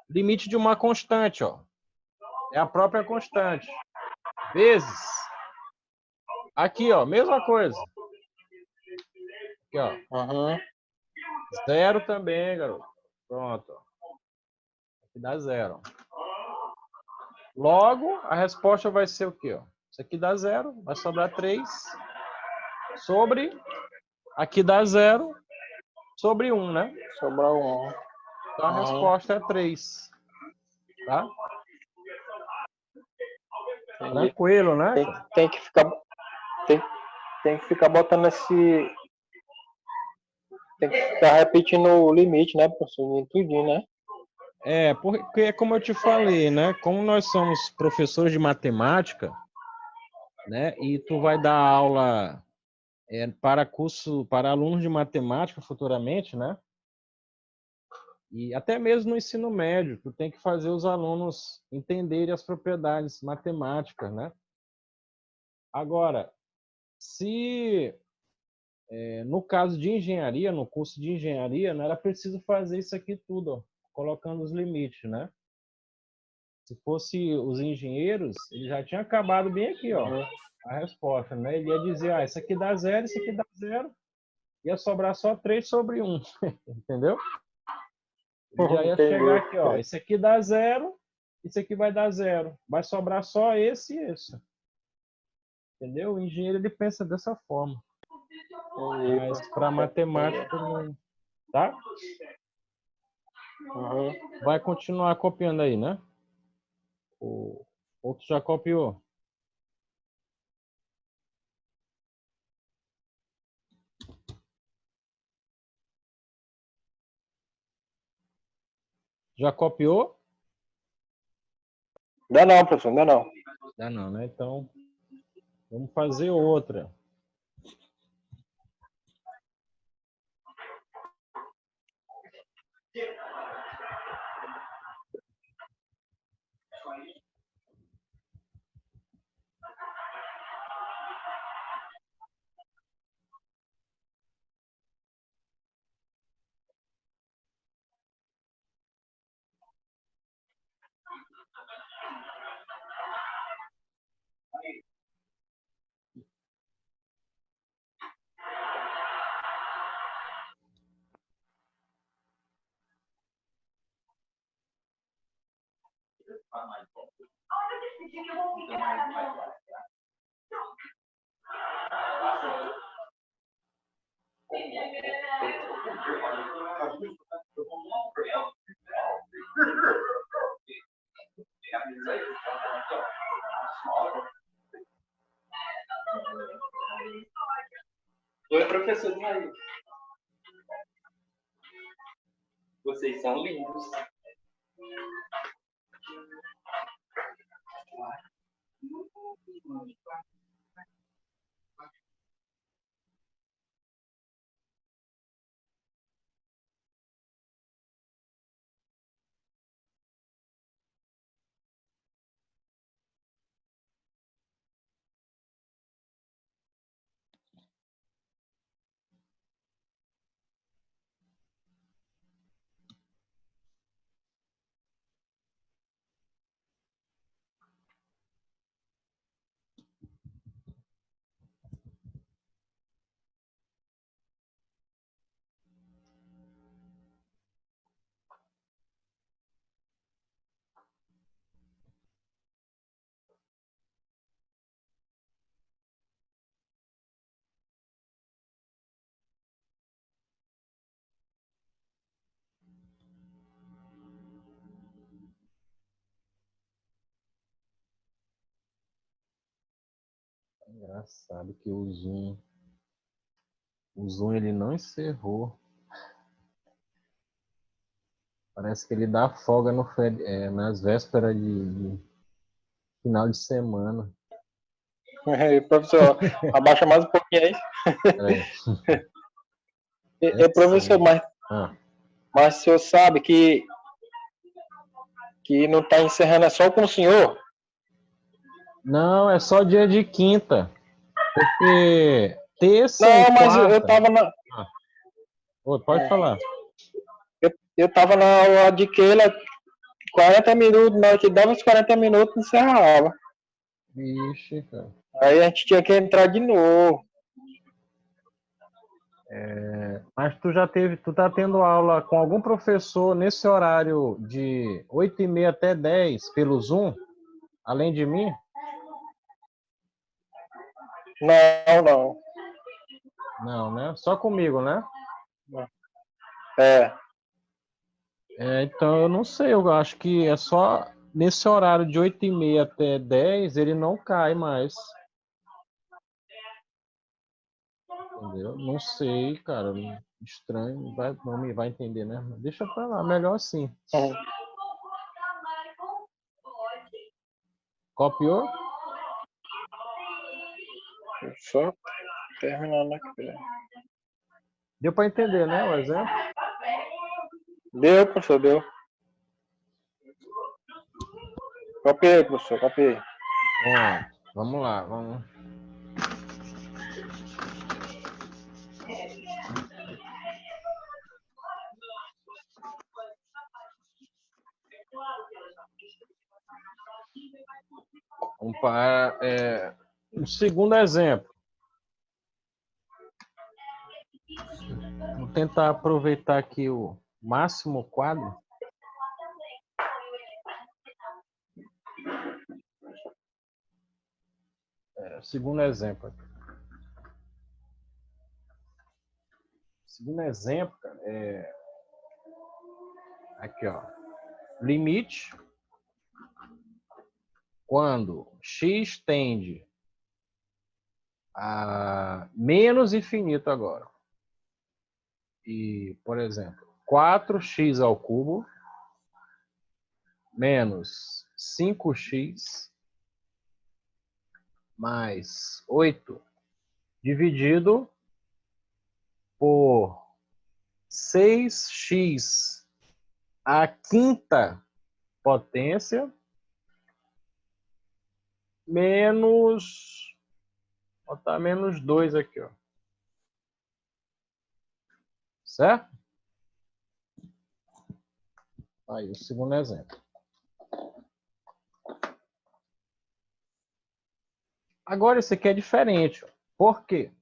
limite de uma constante, ó. É a própria constante. Vezes. Aqui, ó, mesma coisa. Aqui, ó. 0 também, garoto. Pronto. Aqui dá 0. Logo, a resposta vai ser o quê? Ó? Isso aqui dá 0, vai sobrar 3 sobre... Aqui dá 0 sobre 1, né? Sobra 1. Então, a resposta é 3. Tá? Tranquilo, né? Tem que ficar botando esse... Tem que ficar repetindo o limite, né, professor? Tudinho, né? Porque, como eu te falei, né? Como nós somos professores de matemática, né? E tu vai dar aula para alunos de matemática futuramente, né? E até mesmo no ensino médio, tu tem que fazer os alunos entenderem as propriedades matemáticas, né? Agora, se no caso de engenharia, no curso de engenharia, não era preciso fazer isso aqui tudo, ó, colocando os limites, né? Se fosse os engenheiros, ele já tinha acabado bem aqui, ó, a resposta, né? Ele ia dizer, isso aqui dá 0, isso aqui dá 0, ia sobrar só 3 sobre 1, entendeu? Ele já ia chegar aqui, ó, esse aqui dá 0, esse aqui vai dar 0, vai sobrar só esse e esse. Entendeu? O engenheiro, ele pensa dessa forma. Mas para matemática, não... Tá? Vai continuar copiando aí, né? O outro já copiou. Já copiou? Ainda não, professor, ainda não. Ainda não, né? Então, vamos fazer outra. Oi, professor Maria. Vocês são lindos. Engraçado que o Zoom ele não encerrou. Parece que ele dá folga nas vésperas de final de semana. Professor, abaixa mais um pouquinho aí. É Professor, sério. mas o senhor sabe que não está encerrando, é só com o senhor? Não, é só dia de quinta. Porque terça e Não, mas eu quarta. estava na. Pode falar. Eu estava na aula de Keila, 40 minutos, na hora que dava os 40 minutos, encerra a aula. Vixe, cara. Aí a gente tinha que entrar de novo. Mas tu tá tendo aula com algum professor nesse horário de 8h30 até 10 pelo Zoom, além de mim? Não. Não, né? Só comigo, né? É. Então eu não sei, eu acho que é só nesse horário de 8h30 até 10 ele não cai mais. Entendeu? Não sei, cara. Estranho, não me vai entender, né? Deixa pra lá, melhor assim. Copiou? Só terminando aqui. Deu pra entender, né? O exemplo? Deu, professor, deu. Copiei, professor, copiei. Bom, vamos lá, vamos. Vamos para o segundo exemplo. Vou tentar aproveitar aqui o máximo quadro. Segundo exemplo. Segundo exemplo, cara, aqui, ó. Limite quando x tende a menos infinito agora. E, por exemplo, 4x ao cubo menos 5x mais 8 dividido por 6x à quinta potência menos, vou botar menos 2 aqui, ó. Certo? Aí, o segundo exemplo. Agora, esse aqui é diferente. Por quê?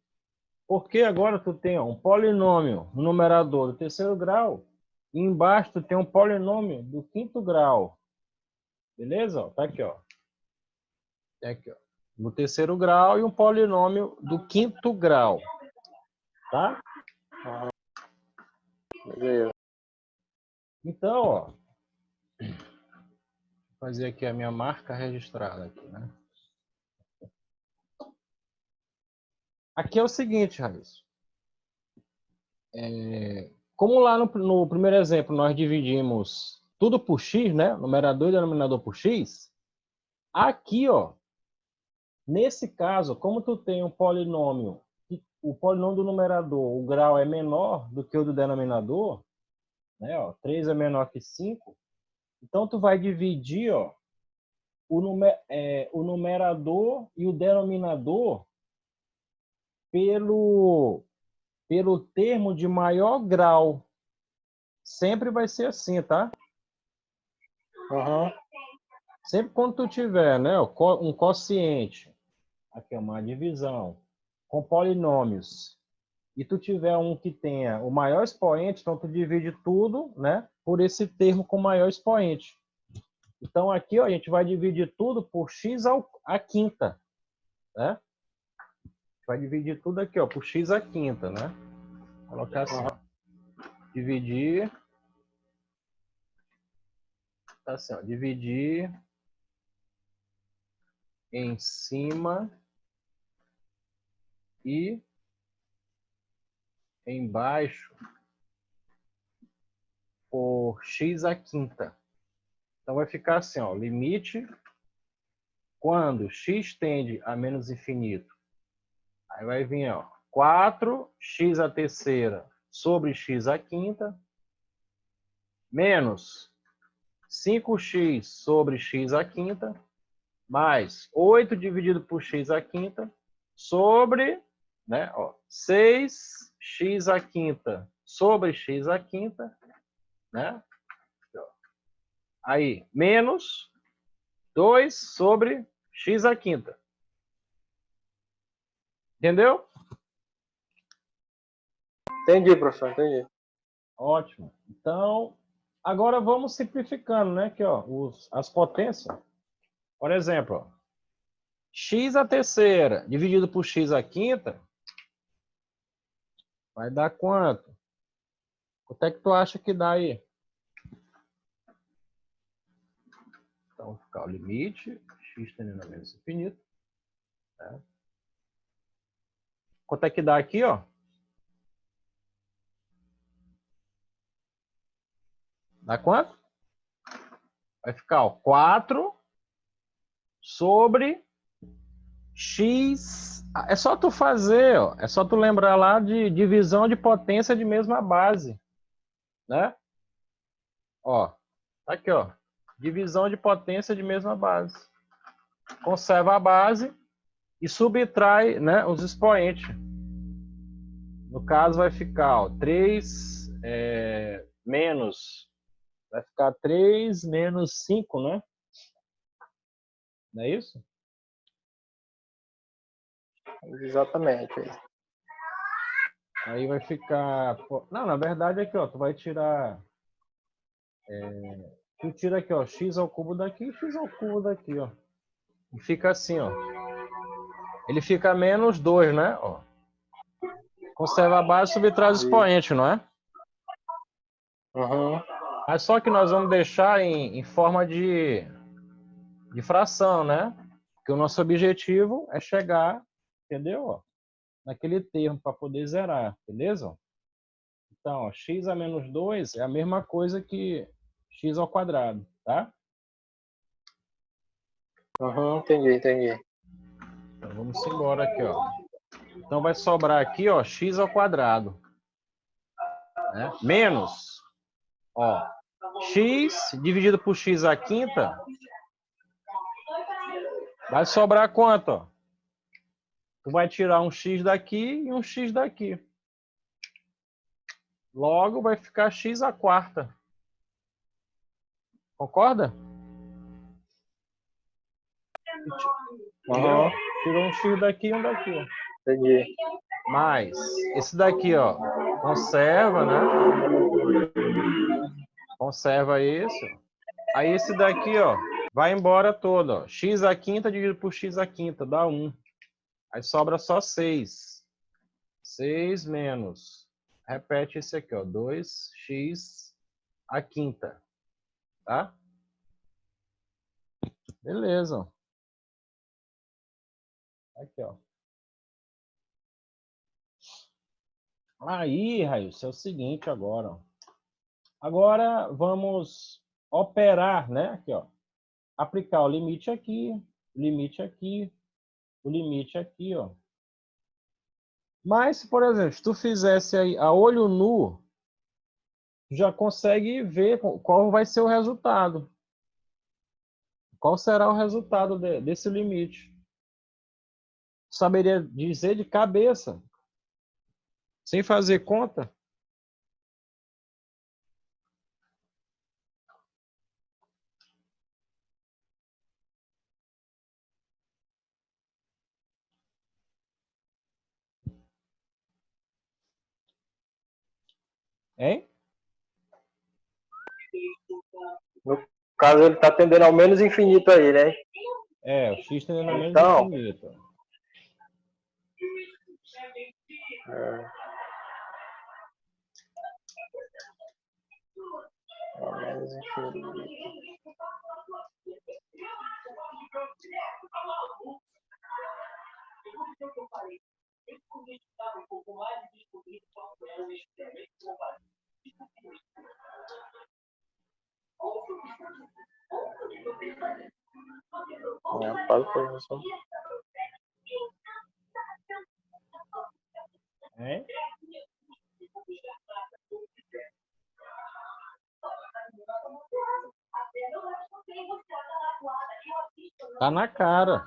Porque agora tu tem um polinômio no numerador do terceiro grau e embaixo tu tem um polinômio do quinto grau. Beleza? Tá aqui, ó. Tá aqui, ó. No terceiro grau e um polinômio do quinto grau. Tá? Beleza. Então, ó. Vou fazer aqui a minha marca registrada aqui, né? Aqui é o seguinte, Raíssa. Como lá no primeiro exemplo nós dividimos tudo por x, né? Numerador e denominador por x. Aqui, ó, nesse caso, como tu tem um polinômio, o polinômio do numerador, o grau é menor do que o do denominador, né? Ó, 3 é menor que 5. Então tu vai dividir, ó, o numerador e o denominador pelo termo de maior grau. Sempre vai ser assim, tá? Sempre quando tu tiver, né, um quociente, aqui é uma divisão, com polinômios, e tu tiver um que tenha o maior expoente, então tu divide tudo, né, por esse termo com maior expoente. Então aqui, ó, a gente vai dividir tudo por x à quinta, né? Vai dividir tudo aqui, ó, por x à quinta, né? Vou colocar assim, ó. Dividir. Tá assim, ó. Dividir em cima e embaixo por x à quinta. Então vai ficar assim, ó, limite quando x tende a menos infinito. Aí vai vir, ó, 4x à terceira sobre x à quinta menos 5x sobre x à quinta mais 8 dividido por x à quinta sobre, né, ó, 6x à quinta sobre x à quinta, né? Aí, menos 2 sobre x à quinta. Entendeu? Entendi, professor, entendi. Ótimo. Então, agora vamos simplificando, né? Aqui, ó, as potências. Por exemplo, ó, x à terceira dividido por x à quinta vai dar quanto? Quanto é que tu acha que dá aí? Então, ficar o limite, x tendendo a menos infinito. Né? Quanto é que dá aqui, ó? Dá quanto? Vai ficar, ó, 4 sobre x. É só tu fazer, ó. É só tu lembrar lá de divisão de potência de mesma base. Né? Ó, tá aqui, ó. Divisão de potência de mesma base. Conserva a base e subtrai, né, os expoentes. No caso, vai ficar, ó, 3 menos. Vai ficar 3 menos 5, né? Não é isso? Exatamente. Aí vai ficar. Não, na verdade, aqui, ó, tu vai tirar. Tu tira aqui, ó, x ao cubo daqui e x ao cubo daqui, ó. E fica assim, ó. Ele fica menos 2, né? Ó. Conserva a base e subtrai o expoente, não é? Uhum. Mas só que nós vamos deixar em forma de fração, né? Porque o nosso objetivo é chegar, entendeu? Ó, naquele termo para poder zerar, beleza? Então, ó, x a menos 2 é a mesma coisa que x ao quadrado, tá? Uhum, entendi, entendi. Então, vamos embora aqui, ó. Então, vai sobrar aqui, ó, x ao quadrado. Né? Menos, ó, x dividido por x à quinta vai sobrar quanto, ó? Tu vai tirar um x daqui e um x daqui. Logo, vai ficar x à quarta. Concorda? Uhum, Tirou um x daqui e um daqui. Ó. entendi. Mais esse daqui, ó, conserva, né? Conserva esse. Ó. Aí esse daqui, ó, vai embora todo, ó. X à quinta dividido por x à quinta, dá 1. Aí sobra só 6. 6 menos. Repete esse aqui, ó, 2x à quinta. Tá? Beleza. Aqui, ó. Aí, Raíssa, é o seguinte agora, ó. Agora vamos operar, né? Aqui, ó. Aplicar o limite aqui, o limite aqui, ó. Mas, se, por exemplo, se tu fizesse aí a olho nu, tu já consegue ver qual vai ser o resultado. Qual será o resultado desse limite? Saberia dizer de cabeça, sem fazer conta? Hein? No caso, ele está tendendo ao menos infinito aí, né? É, o x tendendo a menos Então, infinito. ao menos infinito. Fala, professor. Hein? Tá na cara.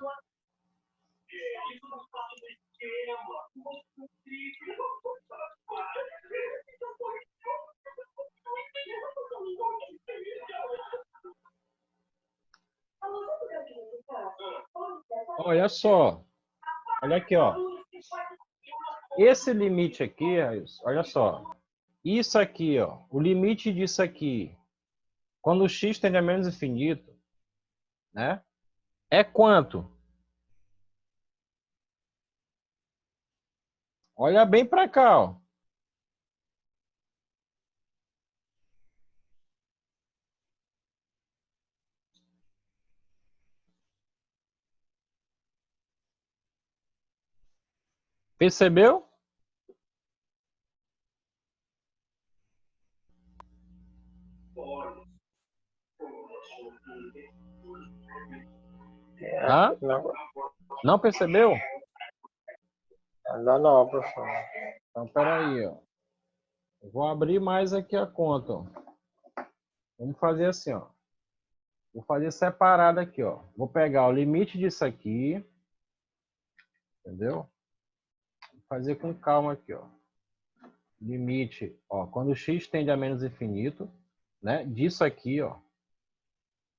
Olha só. Olha aqui, ó. Esse limite aqui, olha só. Isso aqui, ó. O limite disso aqui, quando o x tende a menos infinito, né? É quanto? Olha bem para cá, ó. Percebeu? Hã? Não percebeu? Ainda não, professor. Então, peraí, ó. Eu vou abrir mais aqui a conta, ó. Vamos fazer assim, ó. Vou fazer separado aqui, ó. Vou pegar o limite disso aqui. Entendeu? Vou fazer com calma aqui, ó. Limite, ó. Quando o x tende a menos infinito, né? Disso aqui, ó.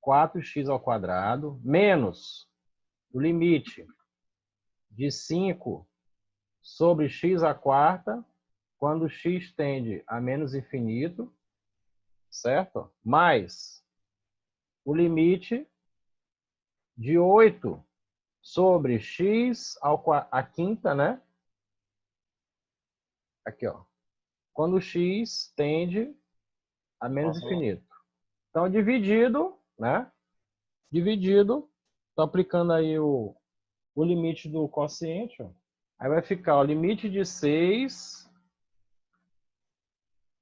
4x ao quadrado menos o limite de 5 sobre x à quarta, quando x tende a menos infinito, certo? Mais o limite de 8 sobre x à quinta, né? Aqui, ó. Quando x tende a menos infinito. Então, dividido, né? Dividido, estou aplicando aí o limite do quociente, ó. Aí vai ficar o limite de 6,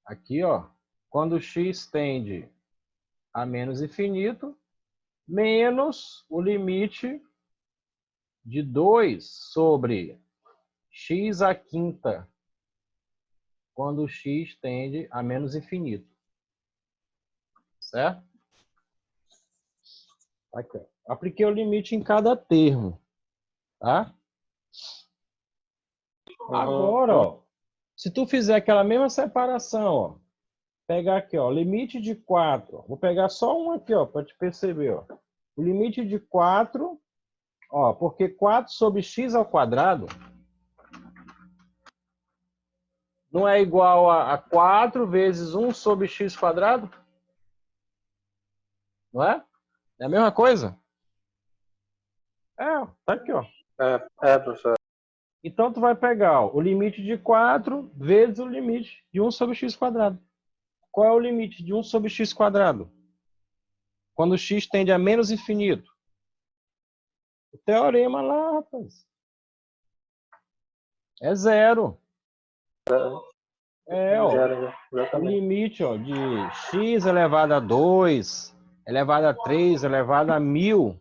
aqui, ó, quando x tende a menos infinito, menos o limite de 2 sobre x à quinta, quando x tende a menos infinito. Certo? Aqui, ó. Apliquei o limite em cada termo. Tá? Agora, ó, se tu fizer aquela mesma separação, ó, pegar aqui, ó, limite de 4, ó, vou pegar só um aqui, ó, para te perceber, ó. O limite de 4, ó, porque 4 sobre x ao quadrado não é igual a 4 vezes 1 sobre x quadrado? Não é? É a mesma coisa? É, tá aqui, ó. Professor. Então, tu vai pegar ó, o limite de 4 vezes o limite de 1 sobre x quadrado. Qual é o limite de 1 sobre x quadrado? Quando x tende a menos infinito. O teorema lá, rapaz. É zero. É, ó. O limite ó, de x elevado a 2, elevado a 3, elevado a 1000.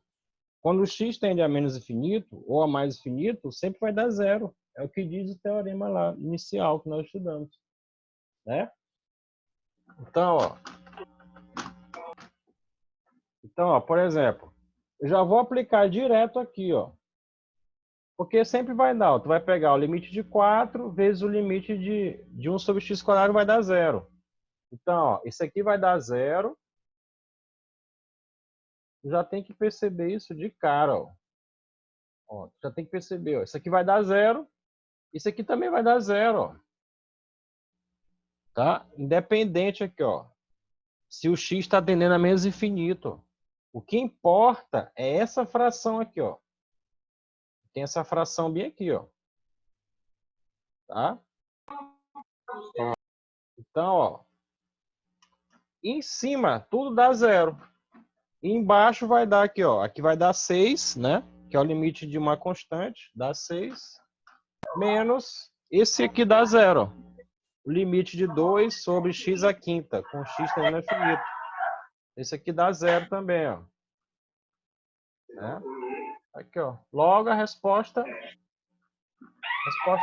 Quando o x tende a menos infinito, ou a mais infinito, sempre vai dar zero. É o que diz o teorema lá, inicial, que nós estudamos. Né? Então, ó, por exemplo, eu já vou aplicar direto aqui, ó. Porque sempre vai dar, ó, tu vai pegar o limite de 4 vezes o limite de 1 sobre x quadrado vai dar zero. Então, ó, isso aqui vai dar zero. Tu já tem que perceber isso de cara, ó. Ó, já tem que perceber, ó. Isso aqui vai dar zero. Isso aqui também vai dar zero, ó. Tá? Independente aqui, ó. Se o x está tendendo a menos infinito. O que importa é essa fração aqui, ó. Tem essa fração bem aqui, ó. Tá? Então, ó. Em cima, tudo dá zero. E embaixo vai dar aqui, ó. Aqui vai dar 6, né? Que é o limite de uma constante. Dá 6. Menos esse aqui dá zero, ó. O limite de 2 sobre x à quinta, com x tendendo a infinito. Esse aqui dá zero também, ó. Né? Aqui, ó. Logo a resposta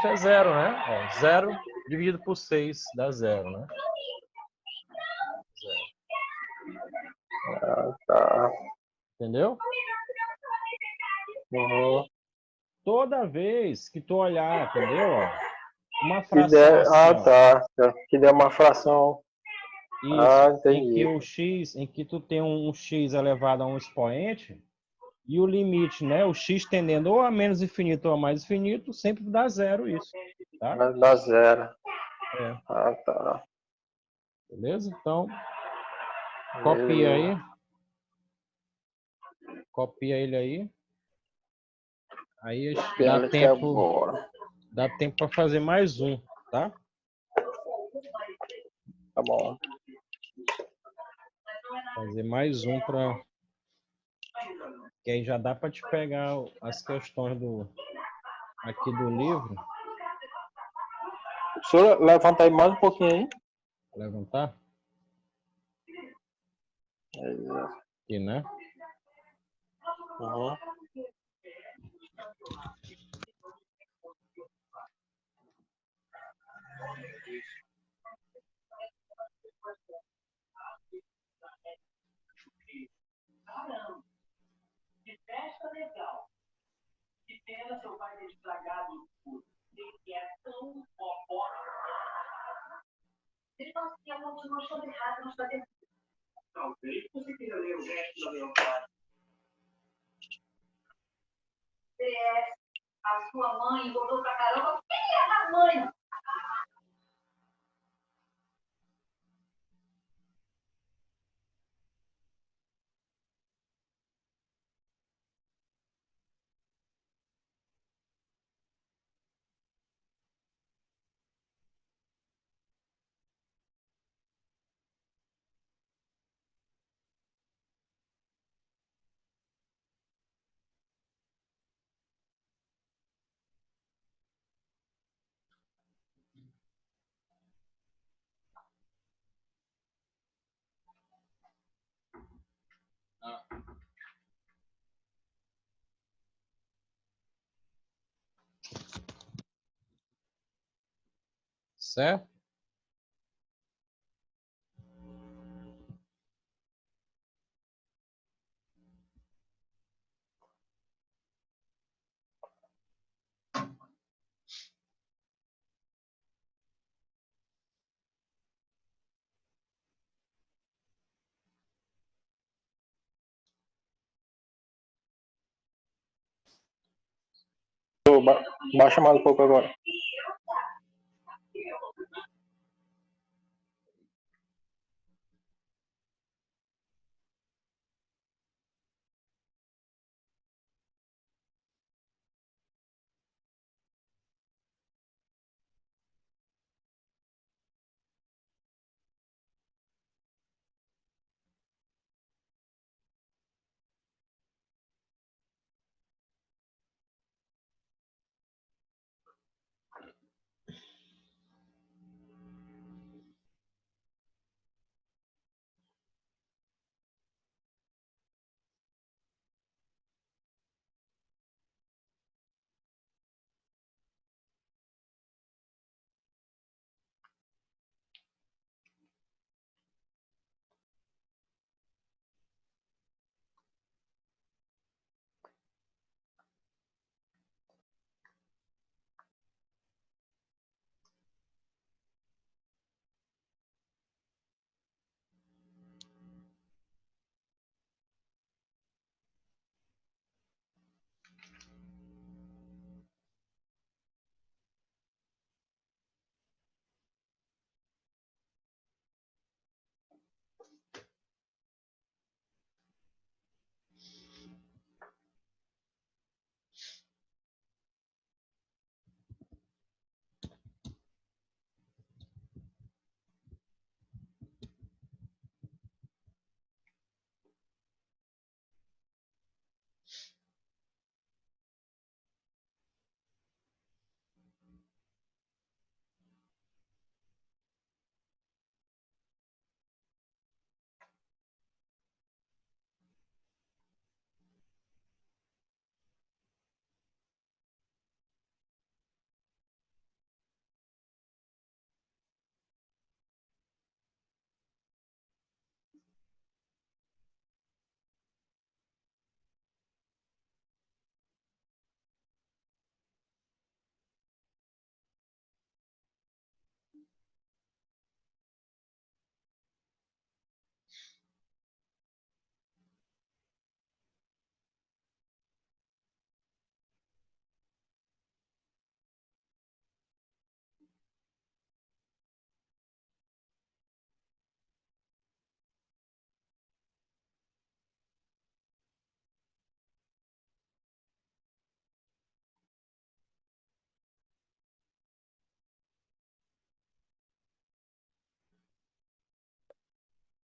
é zero, né? Ó, 0 dividido por 6 dá zero, né? Tá. Entendeu? Uhum. Toda vez que tu olhar, entendeu? Ó, uma Que fração der, assim, ó. tá. Que der uma fração. Isso, em que Entendi. o x, em que tu tem um x elevado a um expoente e o limite, né, o x tendendo ou a menos infinito ou a mais infinito, sempre dá zero isso, tá? Vai dar zero. É, Tá. beleza? Então, copia aí. Copia ele aí. Aí Copiar ele aqui agora. dá tempo para fazer mais um, tá? Tá bom. Fazer mais um para que aí já dá para te pegar as questões aqui do livro. O senhor levanta aí mais um pouquinho aí. Levantar aqui, né? Uhum. A sua mãe voltou pra caramba. Quem é a mãe? Certo? Baixa mais um pouco agora.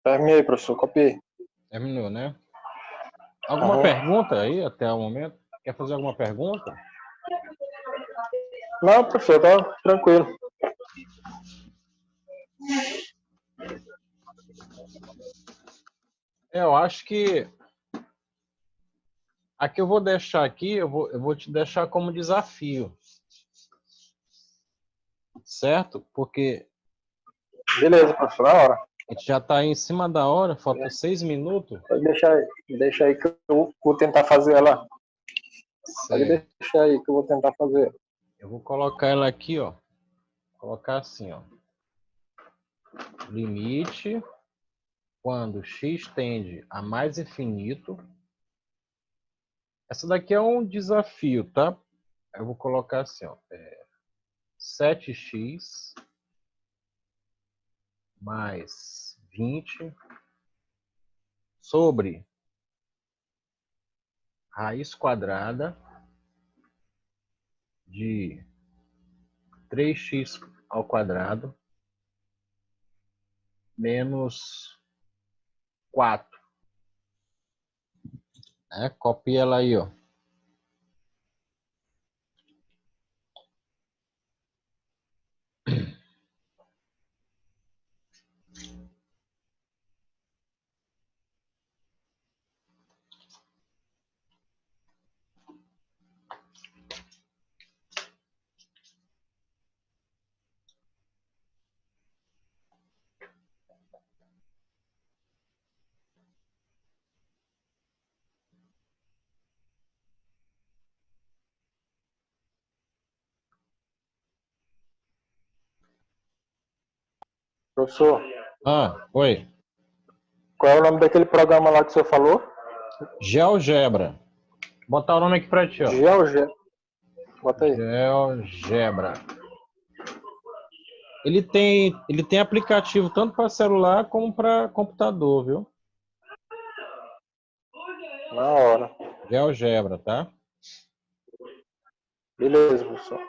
Terminei, professor. Copiei. Terminou, né? Alguma Aham. pergunta aí até o momento? Quer fazer alguma pergunta? Não, professor, tá tranquilo. Eu acho que aqui eu vou deixar aqui, eu vou te deixar como desafio, certo? Porque Beleza, professor, na hora. a gente já está em cima da hora, falta 6 minutos. Pode deixar aí que eu vou tentar fazer ela. Pode Certo. deixar aí que eu vou tentar fazer. Eu vou colocar ela aqui, ó. Vou colocar assim, ó. Limite quando x tende a mais infinito. Essa daqui é um desafio, tá? Eu vou colocar assim, ó. 7x mais 20 sobre raiz quadrada de 3x ao quadrado menos 4. Copia ela aí, ó. Professor, Oi. qual é o nome daquele programa lá que o senhor falou? GeoGebra. Vou botar o nome aqui para ti, ó. GeoGebra. Bota aí. GeoGebra. Ele tem aplicativo tanto para celular como para computador, viu? Na hora. GeoGebra, tá? Beleza, professor.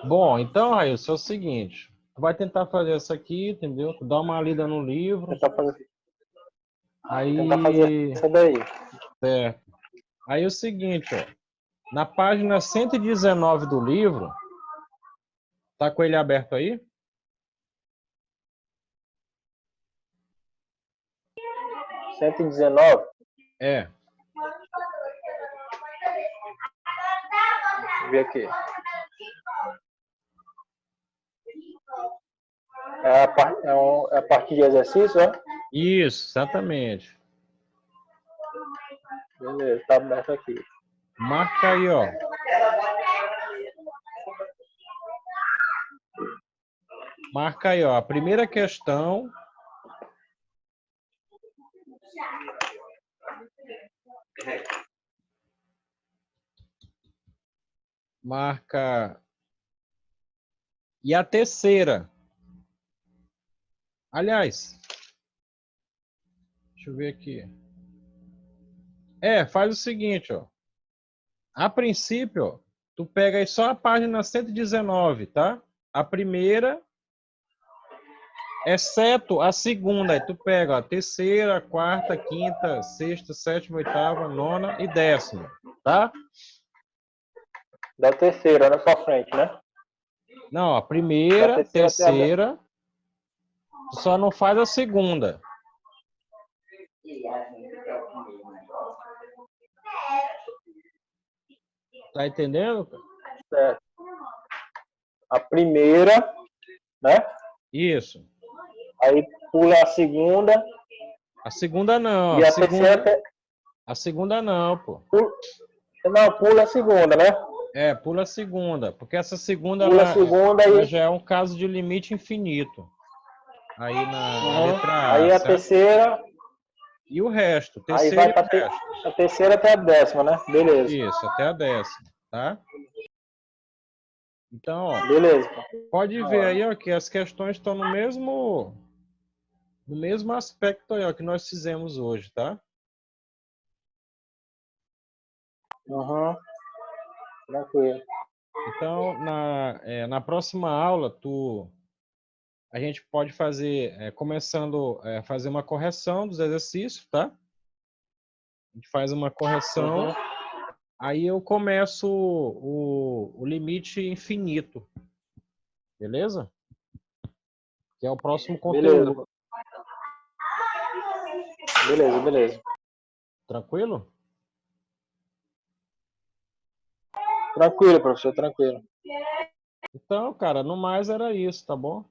Bom, então, Railson, é o seguinte. Tu vai tentar fazer isso aqui, entendeu? Tu dá uma lida no livro. Tentar fazer Aí, essa daí. certo. Aí é o seguinte, ó. Na página 119 do livro, tá com ele aberto aí? 119. É. Deixa eu ver aqui. É a parte de exercício, é? Isso, exatamente. Beleza, tá aberto aqui. Marca aí, ó. Marca aí, ó. A primeira questão. Marca. E a terceira. Aliás, deixa eu ver aqui. Faz o seguinte, ó. A princípio, ó, tu pega aí só a página 119, tá? A primeira, exceto a segunda. Aí tu pega ó, a terceira, a quarta, a quinta, sexta, sétima, oitava, nona e décima, tá? Da terceira, na sua frente, né? Não, a Da primeira, terceira até a décima. terceira, tu só não faz a segunda. Tá entendendo? Certo. A primeira, né? Isso. Aí pula a segunda. A segunda não. E a terceira até. A segunda não, pô. Não, pula a segunda, né? Pula a segunda. Porque essa segunda Pula a segunda ela e. já é um caso de limite infinito. Aí na letra A, Aí a certo? terceira. E o resto, Aí terceiro vai e o para resto. a terceira até a décima, né? Beleza. Isso, até a décima, tá? Então, ó, Beleza. pode ver aí, ó, que as questões estão no mesmo aspecto aí, ó, que nós fizemos hoje, tá? Uhum. Tranquilo. Então, na próxima aula, tu a gente pode fazer, começando a fazer uma correção dos exercícios, tá? A gente faz uma correção, Uhum. aí eu começo o limite infinito, beleza? Que é o próximo conteúdo. Beleza. Tranquilo? Tranquilo, professor, tranquilo. Então, cara, no mais era isso, tá bom?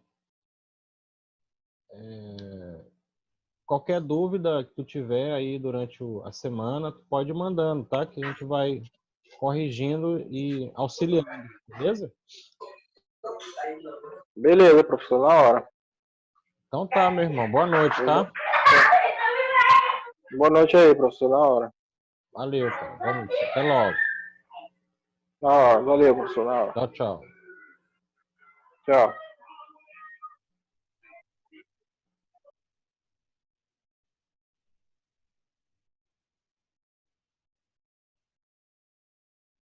Qualquer dúvida que tu tiver aí durante a semana, tu pode ir mandando, tá? Que a gente vai corrigindo e auxiliando, beleza? Beleza, professor, na hora. Então tá, meu irmão. Boa noite, tá? Boa noite aí, professor, na hora. Valeu, cara. Boa noite. Até logo. Na hora, valeu, professor, na hora. Tchau, tchau. Tchau.